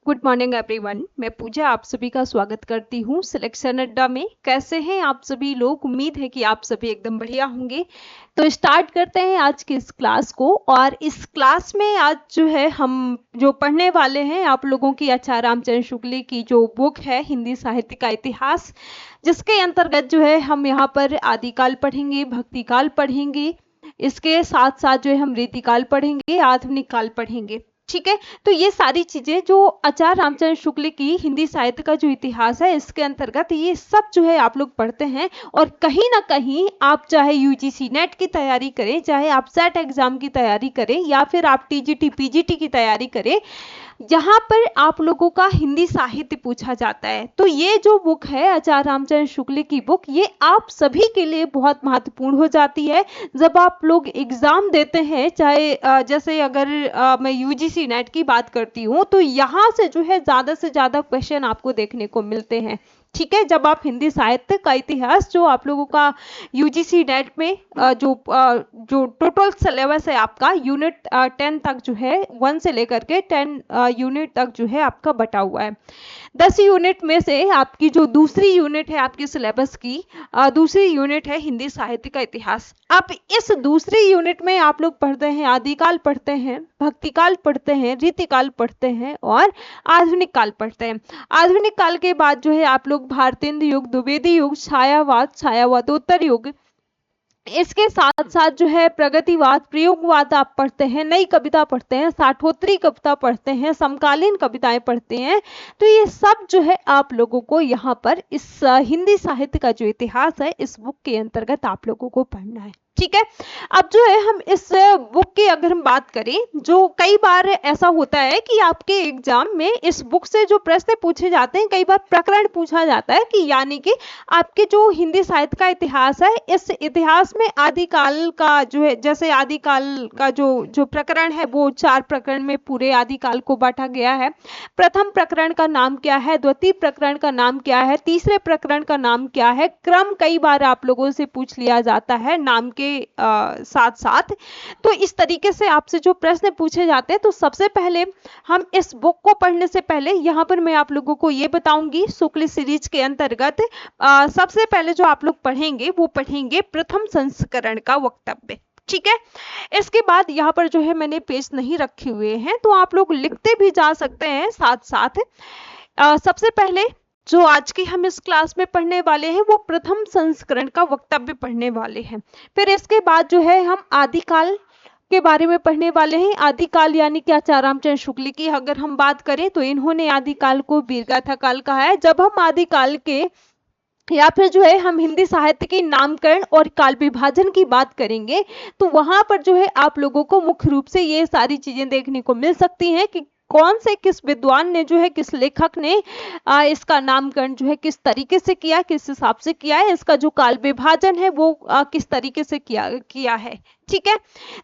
Good morning everyone. मैं पूजा आप सभी का स्वागत करती हूँ सिलेक्शन अड्डा में। कैसे हैं आप सभी लोग? उम्मीद है कि आप सभी एकदम बढ़िया होंगे। तो स्टार्ट करते हैं आज की इस क्लास को। और इस क्लास में आज जो है हम जो पढ़ने वाले हैं आप लोगों की आचार्य रामचंद्र शुक्ल की जो बुक है हिंदी साहित्य का इतिहास, जिसके अंतर्गत जो है हम यहाँ पर आदिकाल पढ़ेंगे, भक्तिकाल पढ़ेंगे, इसके साथ साथ जो है हम रीतिकाल पढ़ेंगे, आधुनिक काल पढ़ेंगे। ठीक है, तो ये सारी चीजें जो आचार्य रामचंद्र शुक्ल की हिंदी साहित्य का जो इतिहास है इसके अंतर्गत ये सब जो है आप लोग पढ़ते हैं। और कहीं ना कहीं आप चाहे यूजीसी नेट की तैयारी करें, चाहे आप सेट एग्जाम की तैयारी करें, या फिर आप टीजीटी पीजीटी की तैयारी करें, यहाँ पर आप लोगों का हिंदी साहित्य पूछा जाता है। तो ये जो बुक है आचार्य रामचंद्र शुक्ल की बुक, ये आप सभी के लिए बहुत महत्वपूर्ण हो जाती है जब आप लोग एग्जाम देते हैं। चाहे जैसे अगर मैं यूजीसी नेट की बात करती हूँ तो यहाँ से जो है ज्यादा से ज्यादा क्वेश्चन आपको देखने को मिलते हैं। ठीक है, जब आप हिंदी साहित्य का इतिहास जो आप लोगों का यूजीसी नेट में जो टोटल सिलेबस है आपका यूनिट 10 तक जो है 1 से लेकर के 10 यूनिट तक जो है आपका बटा हुआ है। 10 यूनिट में से आपकी जो दूसरी यूनिट है आपके सिलेबस की दूसरी यूनिट है हिंदी साहित्य का इतिहास। अब इस दूसरी यूनिट में आप लोग पढ़ते हैं आदिकाल पढ़ते हैं, भक्तिकाल पढ़ते हैं, रीतिकाल पढ़ते हैं और आधुनिक काल पढ़ते हैं। आधुनिक काल के बाद जो है आप लोग भारतेंदु युग, द्विवेदी युग, छायावादोत्तर युग, इसके साथ साथ जो है प्रगतिवाद, प्रयोगवाद आप पढ़ते हैं, नई कविता पढ़ते हैं, साठोत्तरी कविता पढ़ते हैं, समकालीन कविताएं पढ़ते हैं। तो ये सब जो है आप लोगों को यहाँ पर इस हिंदी साहित्य का जो इतिहास है इस बुक के अंतर्गत आप लोगों को पढ़ना है। ठीक है, अब जो है हम इस बुक की अगर हम बात करें, जो कई बार ऐसा होता है कि आपके एग्जाम में इस बुक से जो प्रश्न पूछे जाते हैं, कई बार प्रकरण पूछा जाता है कि यानी कि आपके जो हिंदी साहित्य का इतिहास है इस इतिहास में आदिकाल का जो है, जैसे आदिकाल का जो प्रकरण है वो 4 प्रकरण में पूरे आदिकाल को बांटा गया है। प्रथम प्रकरण का नाम क्या है, द्वितीय प्रकरण का नाम क्या है, तीसरे प्रकरण का नाम क्या है, क्रम कई बार आप लोगों से पूछ लिया जाता है नाम के साथ साथ। तो इस तरीके से आपसे जो प्रश्न पूछे जाते हैं, तो सबसे पहले हम इस बुक को पढ़ने से पहले यहाँ पर मैं आप लोगों को ये बताऊंगी शुक्ल सीरीज के अंतर्गत सबसे पहले जो आप लोग पढ़ेंगे वो पढ़ेंगे प्रथम संस्करण का वक्तव्य। ठीक है, इसके बाद यहाँ पर जो है मैंने पेज नहीं रखे हुए हैं तो आप लोग लिखते भी जा सकते हैं साथ साथ। सबसे पहले जो आज की हम इस क्लास में पढ़ने वाले हैं वो प्रथम संस्करण का वक्तव्य पढ़ने वाले हैं। फिर इसके बाद जो है हम आदिकाल के बारे में पढ़ने वाले हैं। आदिकाल यानी कि आचार्य रामचंद्र शुक्ल की अगर हम बात करें तो इन्होंने आदिकाल को वीरगाथा काल कहा है। जब हम आदिकाल के या फिर जो है हम हिंदी साहित्य के नामकरण और काल विभाजन की बात करेंगे तो वहां पर जो है आप लोगों को मुख्य रूप से ये सारी चीजें देखने को मिल सकती हैं कि कौन से किस विद्वान ने जो है किस लेखक ने इसका नामकरण जो है किस तरीके से किया, किस हिसाब से किया है, इसका जो काल विभाजन है वो किस तरीके से किया है। ठीक है,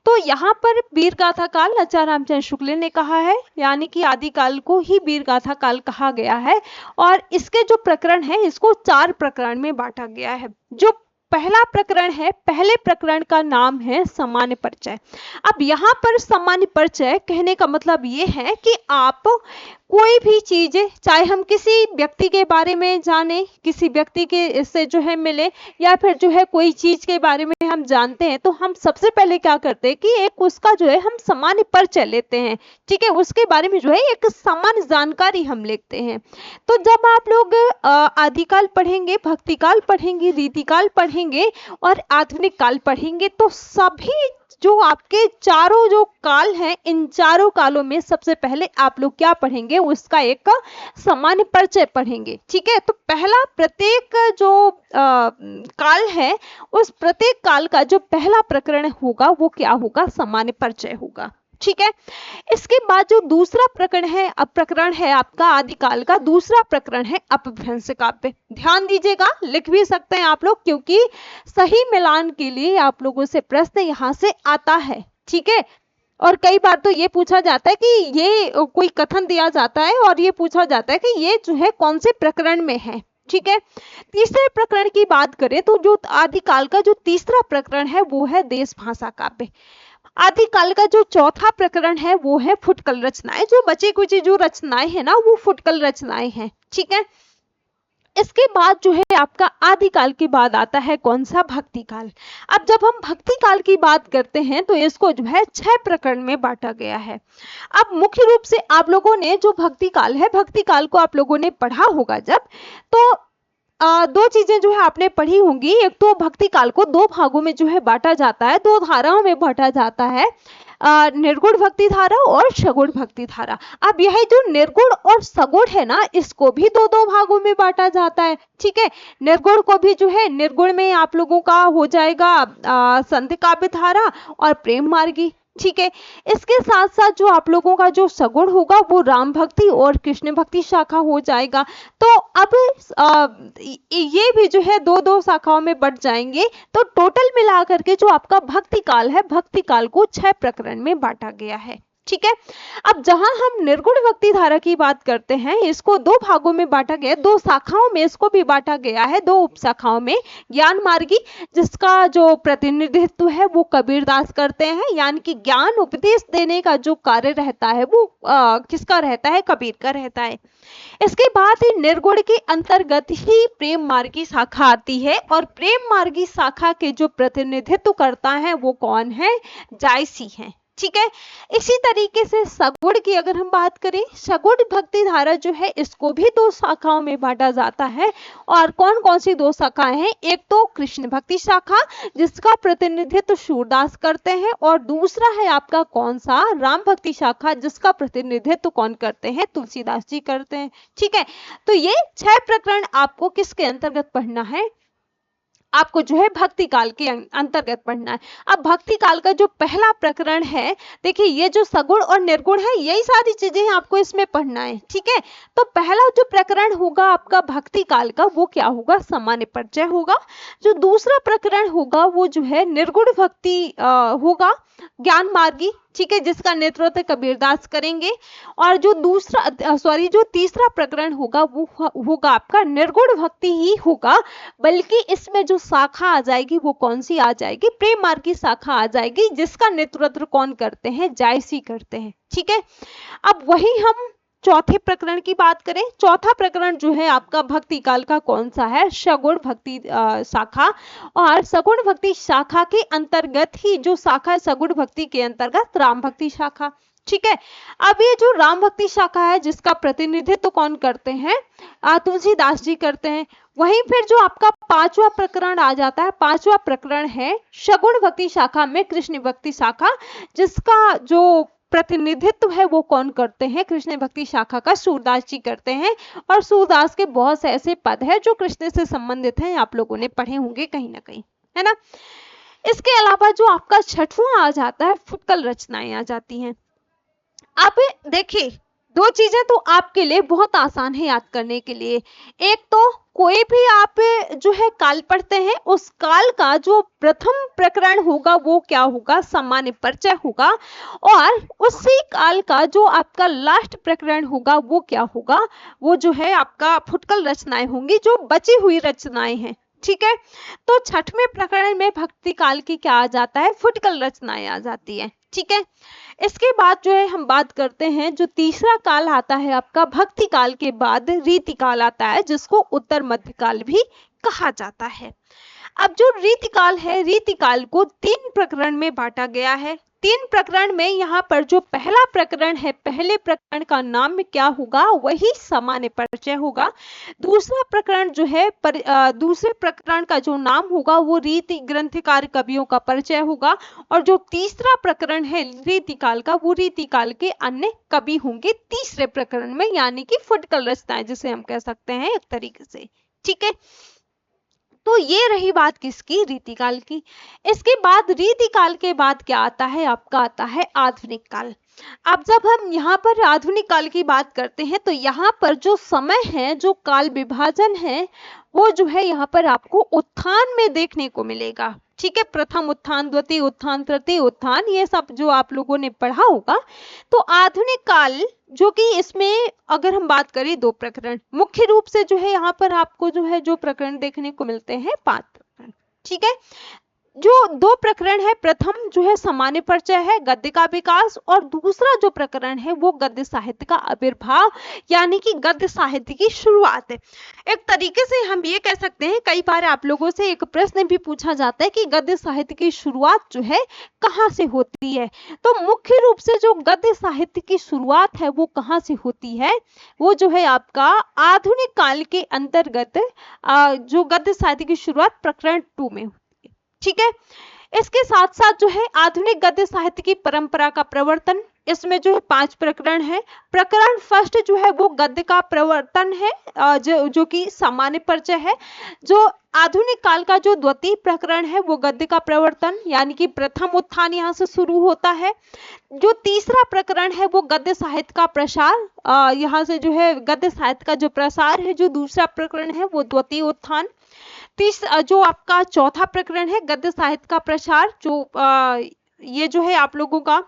तो यहाँ पर वीरगाथा काल आचार्य रामचंद्र शुक्ल ने कहा है, यानी कि आदिकाल को ही वीरगाथा काल कहा गया है। और इसके जो प्रकरण है इसको 4 प्रकरण में बांटा गया है। जो पहला प्रकरण है, पहले प्रकरण का नाम है सामान्य परिचय। अब यहाँ पर सामान्य परिचय कहने का मतलब ये है कि आप कोई भी चीज, चाहे हम किसी व्यक्ति के बारे में जाने, किसी व्यक्ति के से जो है मिले, या फिर जो है कोई चीज के बारे में हम जानते हैं, तो हम सबसे पहले क्या करते हैं कि एक उसका जो है हम सामान्य परिचय लेते हैं। ठीक है, उसके बारे में जो है एक सामान्य जानकारी हम लेते हैं। तो जब आप लोग आदिकाल पढ़ेंगे, भक्तिकाल पढ़ेंगे, रीतिकाल पढ़ेंगे और आधुनिक काल पढ़ेंगे, तो सभी जो आपके चारों जो काल हैं इन चारों कालों में सबसे पहले आप लोग क्या पढ़ेंगे, उसका एक सामान्य परिचय पढ़ेंगे। ठीक है, तो पहला प्रत्येक जो काल है उस प्रत्येक काल का जो पहला प्रकरण होगा वो क्या होगा, सामान्य परिचय होगा। ठीक है, इसके बाद जो दूसरा प्रकरण है आपका आदिकाल का, दूसरा प्रकरण है अपभ्रंश काव्य। ध्यान दीजिएगा, लिख भी सकते हैं आप लोग क्योंकि सही मिलान के लिए आप लोगों से प्रश्न यहाँ से आता है। ठीक है, और कई बार तो ये पूछा जाता है कि ये कोई कथन दिया जाता है और ये पूछा जाता है कि ये जो है कौन से प्रकरण में है। ठीक है, तीसरे प्रकरण की बात करें तो जो आदिकाल का जो तीसरा प्रकरण है वो है देश भाषा काव्य। आदिकाल का जो चौथा प्रकरण है वो है फुटकल रचनाएं। जो बची कुची जो रचनाएं है ना वो फुटकल रचनाएं हैं, ठीक है। इसके बाद जो है आपका आदिकाल के बाद आता है कौन सा, भक्ति काल। अब जब हम भक्ति काल की बात करते हैं तो इसको जो है 6 प्रकरण में बांटा गया है। अब मुख्य रूप से आप लोगों ने जो भक्ति काल है, भक्ति काल को आप लोगों ने पढ़ा होगा जब, तो दो चीजें जो है आपने पढ़ी होंगी। एक तो भक्ति काल को दो भागों में जो है बांटा जाता है, दो धाराओं में बांटा जाता है, निर्गुण भक्ति धारा और सगुण भक्ति धारा। अब यह जो निर्गुण और सगुण है ना, इसको भी दो दो भागों में बांटा जाता है, ठीक है। निर्गुण को भी जो है, निर्गुण में आप लोगों का हो जाएगा संध्या काव्य धारा और प्रेम मार्गी, ठीक है। इसके साथ साथ जो आप लोगों का जो सगुण होगा वो राम भक्ति और कृष्ण भक्ति शाखा हो जाएगा। तो अब ये भी जो है दो दो शाखाओं में बट जाएंगे। तो टोटल मिलाकर के जो आपका भक्ति काल है, भक्ति काल को 6 प्रकरण में बांटा गया है, ठीक है। अब जहां हम निर्गुण भक्ति धारा की बात करते हैं, इसको दो भागों में बांटा गया, दो शाखाओं में इसको भी बांटा गया है, दो उपशाखाओं में। ज्ञान मार्गी, जिसका जो प्रतिनिधित्व है वो कबीरदास करते हैं, यानी कि ज्ञान उपदेश देने का जो कार्य रहता है वो किसका रहता है, कबीर का रहता है। इसके बाद निर्गुण के अंतर्गत ही प्रेम मार्गी शाखा आती है, और प्रेम मार्गी शाखा के जो प्रतिनिधित्व करता है वो कौन है, जायसी है, ठीक है। इसी तरीके से सगुण की अगर हम बात करें, सगुण भक्ति धारा जो है इसको भी दो शाखाओं में बांटा जाता है। और कौन कौन सी दो शाखाएं हैं, एक तो कृष्ण भक्ति शाखा जिसका प्रतिनिधित्व सूरदास करते हैं, और दूसरा है आपका कौन सा, राम भक्ति शाखा जिसका प्रतिनिधित्व कौन करते हैं, तुलसीदास जी करते हैं, ठीक है। तो ये 6 प्रकरण आपको किसके अंतर्गत पढ़ना है, आपको जो है भक्ति काल के अंतर्गत पढ़ना है। अब भक्ति काल का जो पहला प्रकरण है, देखिए ये जो सगुण और निर्गुण है, यही सारी चीजें आपको इसमें पढ़ना है, ठीक है। तो पहला जो प्रकरण होगा आपका भक्ति काल का वो क्या होगा, सामान्य परिचय होगा। जो दूसरा प्रकरण होगा वो जो है निर्गुण भक्ति होगा, ज्ञान मार्गी, ठीक है, जिसका नेतृत्व कबीरदास करेंगे। और जो जो तीसरा प्रकरण होगा वो होगा आपका निर्गुण भक्ति ही होगा, बल्कि इसमें जो शाखा आ जाएगी वो कौन सी आ जाएगी, प्रेम मार्ग की शाखा आ जाएगी, जिसका नेतृत्व कौन करते हैं, जायसी करते हैं, ठीक है। अब वही हम चौथे प्रकरण की बात करें, चौथा प्रकरण जो है आपका भक्ति काल का कौन सा है, सगुण भक्ति शाखा। और सगुण भक्ति शाखा के अंतर्गत ही जो शाखा है सगुण भक्ति के अंतर्गत राम भक्ति शाखा, ठीक है। अब ये जो राम भक्ति शाखा है जिसका प्रतिनिधित्व कौन करते हैं, तुलसीदास जी करते हैं। वहीं फिर जो आपका पांचवा प्रकरण आ जाता है, पांचवा प्रकरण है सगुण भक्ति शाखा में कृष्ण भक्ति शाखा, जिसका जो प्रतिनिधित्व है वो कौन करते हैं, कृष्ण भक्ति शाखा का सूरदास जी करते हैं। और सूरदास के बहुत से ऐसे पद है जो कृष्ण से संबंधित हैं, आप लोगों ने पढ़े होंगे कहीं ना कहीं, है ना। इसके अलावा जो आपका छठवां आ जाता है, फुटकल रचनाएं आ जाती हैं। आप देखिए दो चीजें तो आपके लिए बहुत आसान है याद करने के लिए। एक तो कोई भी आप जो है काल पढ़ते हैं, उस काल का जो प्रथम प्रकरण होगा वो क्या होगा, सामान्य परिचय होगा। और उसी काल का जो आपका लास्ट प्रकरण होगा वो क्या होगा, वो जो है आपका फुटकल रचनाएं होंगी, जो बची हुई रचनाएं हैं, ठीक है। तो छठवें प्रकरण में भक्ति काल की क्या आ जाता है, फुटकल रचनाएं आ जाती है, ठीक है। इसके बाद जो है हम बात करते हैं, जो तीसरा काल आता है आपका भक्ति काल के बाद रीति काल आता है, जिसको उत्तर मध्य काल भी कहा जाता है। अब जो रीति काल है, रीति काल को 3 प्रकरण में बांटा गया है। 3 प्रकरण में यहाँ पर जो पहला प्रकरण है, पहले प्रकरण का नाम क्या होगा, वही सामान्य परिचय होगा। दूसरा प्रकरण जो है दूसरे प्रकरण का जो नाम होगा वो रीति ग्रंथकार कवियों का परिचय होगा। और जो तीसरा प्रकरण है रीति काल का, वो रीति काल के अन्य कवि होंगे तीसरे प्रकरण में, यानी कि फुटकल रचनाएं जिसे हम कह सकते हैं एक तरीके से, ठीक है। तो ये रही बात किसकी, रीति काल की। इसके बाद रीति काल के बाद क्या आता है, आपका आता है आधुनिक काल। अब जब हम यहाँ पर आधुनिक काल की बात करते हैं तो यहाँ पर जो समय है, जो काल विभाजन है, वो जो है यहाँ पर आपको उत्थान में देखने को मिलेगा, ठीक है। प्रथम उत्थान, द्वितीय उत्थान, तृतीय उत्थान, ये सब जो आप लोगों ने पढ़ा होगा। तो आधुनिक काल जो कि इसमें अगर हम बात करें 2 प्रकरण मुख्य रूप से जो है यहाँ पर आपको जो है जो प्रकरण देखने को मिलते हैं 5 प्रकरण, ठीक है। जो दो प्रकरण है, प्रथम जो है सामान्य परिचय है, गद्य का विकास, और दूसरा जो प्रकरण है वो गद्य साहित्य का आविर्भाव यानी कि गद्य साहित्य की शुरुआत है। एक तरीके से हम ये कह सकते हैं, कई बार आप लोगों से एक प्रश्न भी पूछा जाता है कि गद्य साहित्य की शुरुआत जो है कहाँ से होती है। तो मुख्य रूप से जो गद्य साहित्य की शुरुआत है वो कहाँ से होती है, वो जो है आपका आधुनिक काल के अंतर्गत जो गद्य साहित्य की शुरुआत प्रकरण 2 में, ठीक है। इसके साथ साथ जो है आधुनिक गद्य साहित्य की परंपरा का प्रवर्तन, इसमें जो है 5 प्रकरण है। प्रकरण फर्स्ट जो है वो गद्य का प्रवर्तन है, जो कि सामान्य परिचय है। जो आधुनिक काल का जो द्वितीय प्रकरण है वो गद्य का प्रवर्तन यानी कि प्रथम उत्थान यहाँ से शुरू होता है। जो तीसरा प्रकरण है वो गद्य साहित्य का प्रसार, यहाँ से जो है गद्य साहित्य का जो प्रसार है। जो दूसरा प्रकरण है वो द्वितीय उत्थान। जो आपका चौथा प्रकरण है गद्य साहित्य का प्रसार, जो ये जो है आप लोगों का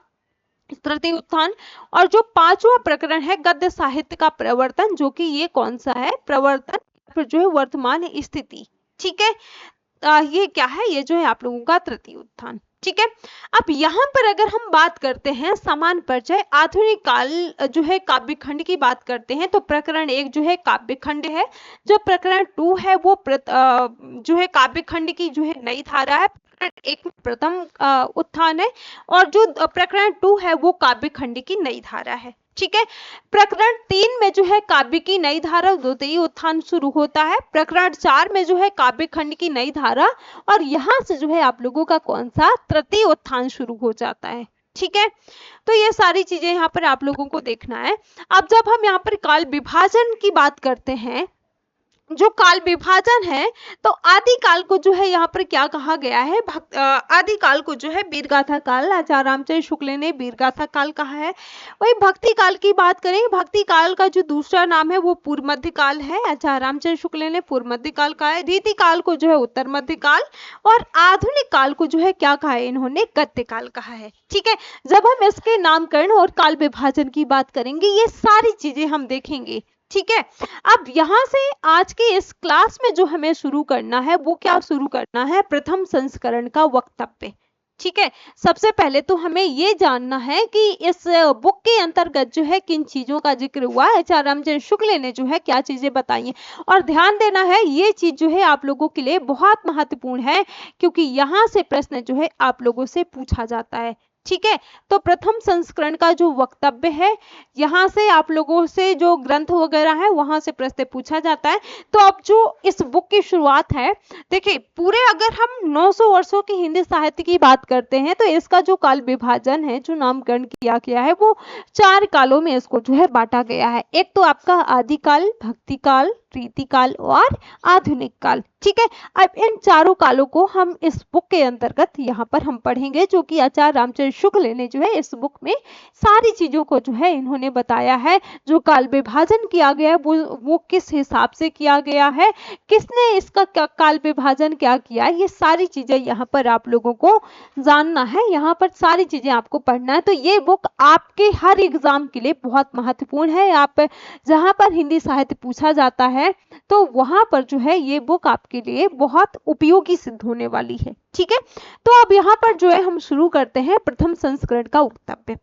तृतीय उत्थान। और जो पांचवा प्रकरण है गद्य साहित्य का प्रवर्तन, जो कि ये कौन सा है, प्रवर्तन फिर जो है वर्तमान स्थिति, ठीक है। ये क्या है, ये जो है आप लोगों का तृतीय उत्थान, ठीक है। अब यहाँ पर अगर हम बात करते हैं समान परिचय आधुनिक काल जो है काव्य खंड की बात करते हैं, तो प्रकरण 1 जो है काव्य खंड है। जो प्रकरण 2 है वो जो है काव्य खंड की जो है नई धारा है। प्रकरण 1 में प्रथम उत्थान है और जो प्रकरण 2 है वो काव्य खंड की नई धारा है, ठीक है। प्रकरण 3 में जो है काव्य की नई धारा द्वितीय उत्थान शुरू होता है। प्रकरण 4 में जो है काव्य खंड की नई धारा, और यहाँ से जो है आप लोगों का कौन सा, तृतीय उत्थान शुरू हो जाता है, ठीक है। तो ये सारी चीजें यहाँ पर आप लोगों को देखना है। अब जब हम यहाँ पर काल विभाजन की बात करते हैं, जो काल विभाजन है, तो आदि काल को जो है यहाँ पर क्या कहा गया है, आदि काल को जो है वीरगाथा काल, आचार्य रामचंद्र शुक्ल ने वीरगाथा काल कहा है। वही भक्ति काल की बात करें, भक्ति काल का जो दूसरा नाम है वो पूर्व मध्य काल है, आचार्य रामचंद्र शुक्ल ने पूर्व मध्य काल कहा है। रीति काल को जो है उत्तर मध्य काल, और आधुनिक काल को जो है क्या कहा है, इन्होंने गद्य काल कहा है, ठीक है। जब हम इसके नामकरण और काल विभाजन की बात करेंगे, ये सारी चीजें हम देखेंगे, ठीक है। अब यहाँ से आज के इस क्लास में जो हमें शुरू करना है वो क्या शुरू करना है, प्रथम संस्करण का वक्तव्य, ठीक है। सबसे पहले तो हमें ये जानना है कि इस बुक के अंतर्गत जो है किन चीजों का जिक्र हुआ है, आचार्य रामचंद्र शुक्ल ने जो है क्या चीजें बताई हैं। और ध्यान देना है, ये चीज जो है आप लोगों के लिए बहुत महत्वपूर्ण है, क्योंकि यहाँ से प्रश्न जो है आप लोगों से पूछा जाता है, ठीक है। तो प्रथम संस्करण का जो वक्तव्य है, यहाँ से आप लोगों से जो ग्रंथ वगैरह है वहां से प्रश्न पूछा जाता है। तो अब जो इस बुक की शुरुआत है, देखिए पूरे अगर हम 900 वर्षों की हिंदी साहित्य की बात करते हैं, तो इसका जो काल विभाजन है, जो नामकरण किया गया है, वो 4 कालों में इसको जो है बांटा गया है। एक तो आपका आदिकाल, भक्ति काल, रीति काल और आधुनिक काल, ठीक है। अब इन चारों कालों को हम इस बुक के अंतर्गत यहाँ पर हम पढ़ेंगे, जो कि आचार्य रामचंद्र शुक्ल ने जो है इस बुक में सारी चीजों को जो है इन्होंने बताया है। जो काल विभाजन किया गया है वो किस हिसाब से किया गया है, किसने इसका काल विभाजन क्या किया, ये सारी चीजें यहाँ पर आप लोगों को जानना है, यहाँ पर सारी चीजें आपको पढ़ना है। तो ये बुक आपके हर एग्जाम के लिए बहुत महत्वपूर्ण है। आप जहाँ पर हिंदी साहित्य पूछा जाता है तो वहां पर जो है ये बुक आपके लिए बहुत उपयोगी सिद्ध होने वाली है, ठीक है। तो अब यहाँ पर जो है हम शुरू करते हैं प्रथम संस्करण का वक्तव्य।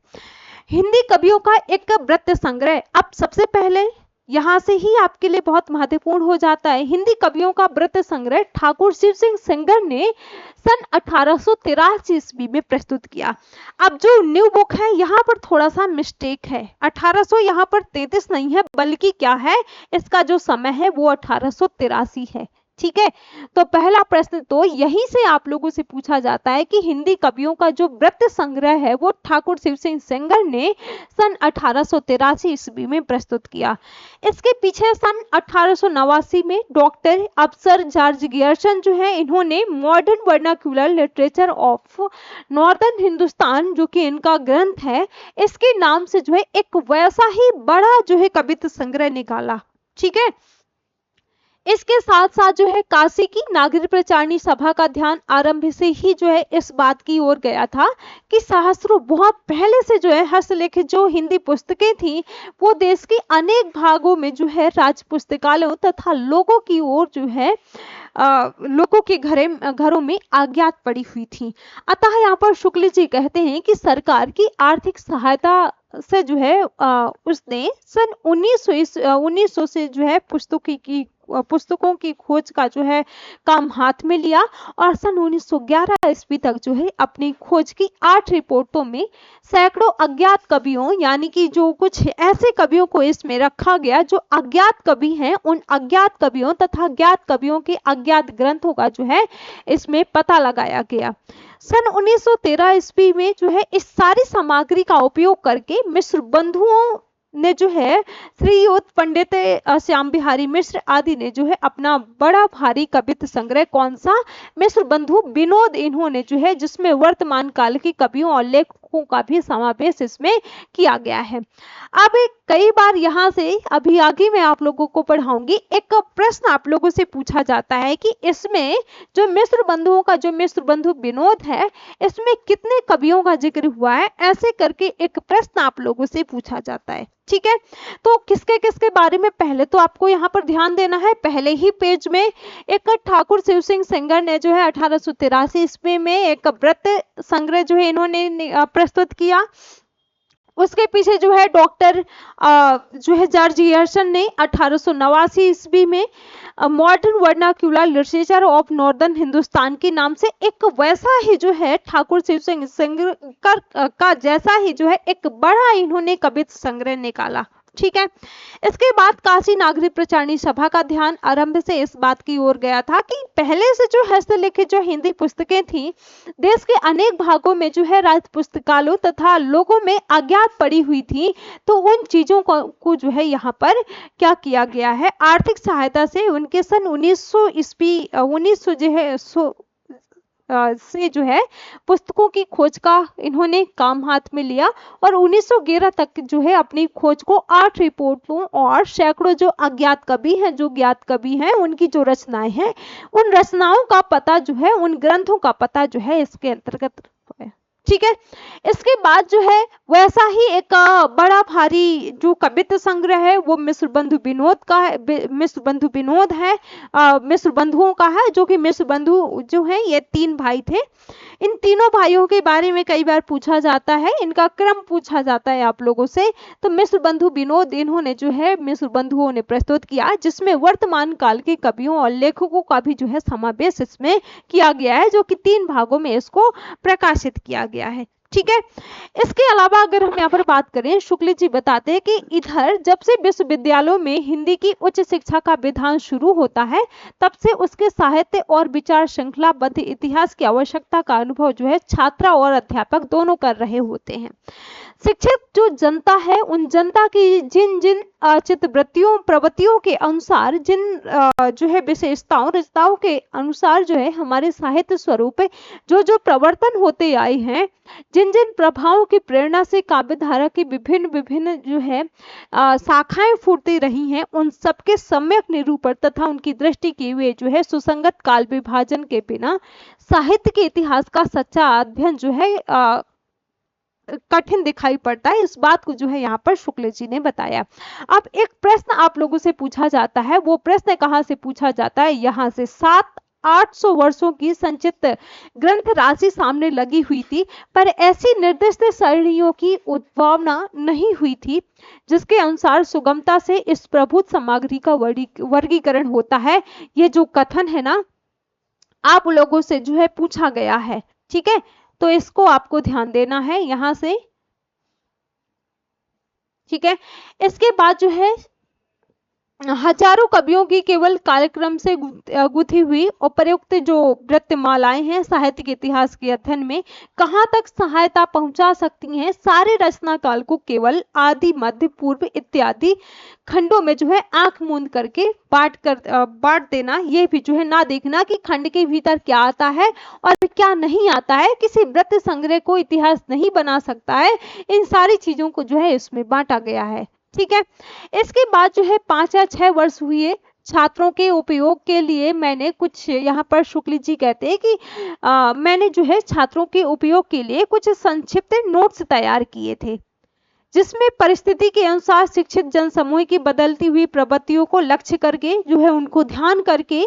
हिंदी कवियों का एक वृत्त संग्रह। अब सबसे पहले यहाँ से ही आपके लिए बहुत महत्वपूर्ण हो जाता है, हिंदी कवियों का वृत्त संग्रह ठाकुर शिव सिंह सेंगर ने सन 1883 ईस्वी में प्रस्तुत किया। अब जो न्यू बुक है यहाँ पर थोड़ा सा मिस्टेक है, 1800 यहाँ पर 33 नहीं है, बल्कि क्या है, इसका जो समय है वो 1883 है, ठीक है। तो पहला प्रश्न तो यहीं से आप लोगों से पूछा जाता है कि हिंदी कवियों का जो वृत्त संग्रह है वो ठाकुर शिव सिंह सेंगर ने सन 1883 ईस्वी में प्रस्तुत किया। इसके पीछे सन 1889 में डॉक्टर अफसर जॉर्ज गियर्सन जो है, इन्होंने modern vernacular literature of northern Hindustan, जो कि इनका ग्रंथ है, इसके नाम से जो है एक वैसा ही बड़ा जो है कविता संग्रह निकाला, ठीक है। इसके साथ साथ जो है काशी की नागरिक प्रचारणी सभा का ध्यान आरंभ से ही जो है इस बात की ओर गया था कि सहस्त्रों बहुत पहले से जो है हस्तलिखित जो हिंदी पुस्तकें थी वो देश के अनेक भागों में जो है राज पुस्तकालयों तथा लोगों की ओर जो है लोगों के घरों में अज्ञात पड़ी हुई थी। अतः यहाँ पर शुक्ल जी कहते हैं कि सरकार की आर्थिक सहायता से जो है उसने सन 1900 से जो है पुस्तकों की खोज का जो है काम हाथ में लिया और सन 1911 ईस्वी तक जो है अपनी खोज की 8 रिपोर्टों में सैकड़ों अज्ञात कवियों यानी कि जो कुछ ऐसे कवियों को इसमें रखा गया जो अज्ञात कवि हैं, उन अज्ञात कवियों तथा ज्ञात कवियों के अज्ञात ग्रंथों का जो है इसमें पता लगाया गया। सन 1913 ईस्वी में जो है इस सारी सामग्री का उपयोग करके मिश्र बंधुओं ने जो है श्रीयुत पंडित श्याम बिहारी मिश्र आदि ने जो है अपना बड़ा भारी कवित्व संग्रह कौन सा मिश्र बंधु विनोद इन्होंने जो है जिसमें वर्तमान काल के कवियों और लेखकों का भी समावेश इसमें किया गया है। अब कई बार यहाँ से अभी आगे मैं आप लोगों को पढ़ाऊंगी, एक प्रश्न आप लोगों से पूछा जाता है कि इसमें जो मिश्र बंधुओं का जो मिश्र बंधु विनोद है इसमें कितने कवियों का जिक्र हुआ है, ऐसे करके एक प्रश्न आप लोगों से पूछा जाता है। ठीक है, तो किसके किसके बारे में पहले तो आपको यहाँ पर ध्यान देना है। पहले ही पेज में एक ठाकुर शिव सिंह सेंगर ने जो है 1883 ईस्वी में एक व्रत संग्रह जो है इन्होंने प्रस्तुत किया। उसके पीछे जो है डॉक्टर जो है जॉर्ज एयरसन ने 1889 ईस्वी में modern vernacular literature of northern Hindustan के नाम से एक वैसा ही जो है ठाकुर शिव सिंह सेंगर का जैसा ही जो है एक बड़ा इन्होंने कवित्व संग्रह निकाला। ठीक है, इसके बाद काशी नागरिक प्रचारणी सभा का ध्यान आरंभ से इस बात की ओर गया था कि पहले से जो हस्तलिखित जो हिंदी पुस्तकें थी देश के अनेक भागों में जो है राज पुस्तकालयों तथा लोगों में अज्ञात पड़ी हुई थी, तो उन चीजों को जो है यहाँ पर क्या किया गया है, आर्थिक सहायता से उनके सन 1900 ईस्वी 1900 जो है से जो है पुस्तकों की खोज का इन्होंने काम हाथ में लिया और 1911 तक जो है अपनी खोज को 8 रिपोर्टों और सैकड़ों जो अज्ञात कवि हैं जो ज्ञात कवि हैं उनकी जो रचनाएं हैं उन रचनाओं का पता जो है उन ग्रंथों का पता जो है इसके अंतर्गत है। ठीक है, इसके बाद जो है वैसा ही एक बड़ा भारी जो कवित्व संग्रह है वो मिश्र बंधु विनोद का है, मिश्र बंधु विनोद है, मिश्र बंधुओं का है, जो कि मिश्र बंधु जो है ये 3 भाई थे। इन तीनों भाइयों के बारे में कई बार पूछा जाता है, इनका क्रम पूछा जाता है आप लोगों से। तो मिश्र बंधु विनोद इन्होंने जो है मिश्र बंधुओं ने प्रस्तुत किया जिसमें वर्तमान काल के कवियों और लेखकों का भी जो है समावेश इसमें किया गया है, जो कि 3 भागों में इसको प्रकाशित किया गया है। ठीक है, इसके अलावा अगर हम यहाँ पर बात करें, शुक्ल जी बताते हैं कि इधर जब से विश्वविद्यालयों में हिंदी की उच्च शिक्षा का विधान शुरू होता है तब से उसके साहित्य और विचार श्रृंखलाबद्ध इतिहास की आवश्यकता का अनुभव जो है छात्र और अध्यापक दोनों कर रहे होते हैं। शिक्षित जो जनता है उन जनता की जिन जिन चित्तवृत्तियों प्रवृत्तियों के अनुसार जिन जो है विशेषताओं रचनाओं के अनुसार जो है हमारे साहित्य स्वरूप जो जो प्रवर्तन होते आए हैं, जिन जिन प्रभावों की प्रेरणा से काव्य धारा की विभिन्न विभिन्न जो है शाखाएं फूटती रही हैं, उन सबके सम्यक निरूपण तथा उनकी दृष्टि की हुए जो है सुसंगत काल विभाजन के बिना साहित्य के इतिहास का सच्चा अध्ययन जो है कठिन दिखाई पड़ता है। इस बात को जो है यहाँ पर शुक्ल जी ने बताया। अब एक प्रश्न आप लोगों से पूछा जाता है, वो प्रश्न कहाँ से पूछा जाता है, यहाँ से 700-800 वर्षों की संचित ग्रंथ राशि सामने लगी हुई थी, पर ऐसी निर्दिष्ट सरणियों की उद्भावना नहीं हुई थी जिसके अनुसार सुगमता से इस प्रभुत सामग्री का वर्गीकरण होता है। ये जो कथन है ना आप लोगों से जो है पूछा गया है। ठीक है, तो इसको आपको ध्यान देना है यहां से। ठीक है, इसके बाद जो है हजारों कवियों की केवल कार्यक्रम से गुथी हुई उपयुक्त जो वृत्तमालाएं हैं साहित्य के इतिहास के अध्ययन में कहां तक सहायता पहुंचा सकती हैं। सारे रचना काल को केवल आदि मध्य पूर्व इत्यादि खंडों में जो है आंख मूंद करके बांट देना, ये भी जो है ना देखना कि खंड के भीतर क्या आता है और क्या नहीं आता है, किसी वृत्त संग्रह को इतिहास नहीं बना सकता है। इन सारी चीजों को जो है इसमें बांटा गया है। ठीक है, इसके बाद जो है 5 या 6 वर्ष हुए छात्रों के उपयोग के लिए मैंने कुछ, यहाँ पर शुक्ल जी कहते हैं कि मैंने जो है छात्रों के उपयोग के लिए कुछ संक्षिप्त नोट्स तैयार किए थे, जिसमें परिस्थिति के अनुसार शिक्षित जनसमूह की बदलती हुई प्रवृत्तियों को लक्ष्य करके जो है उनको ध्यान करके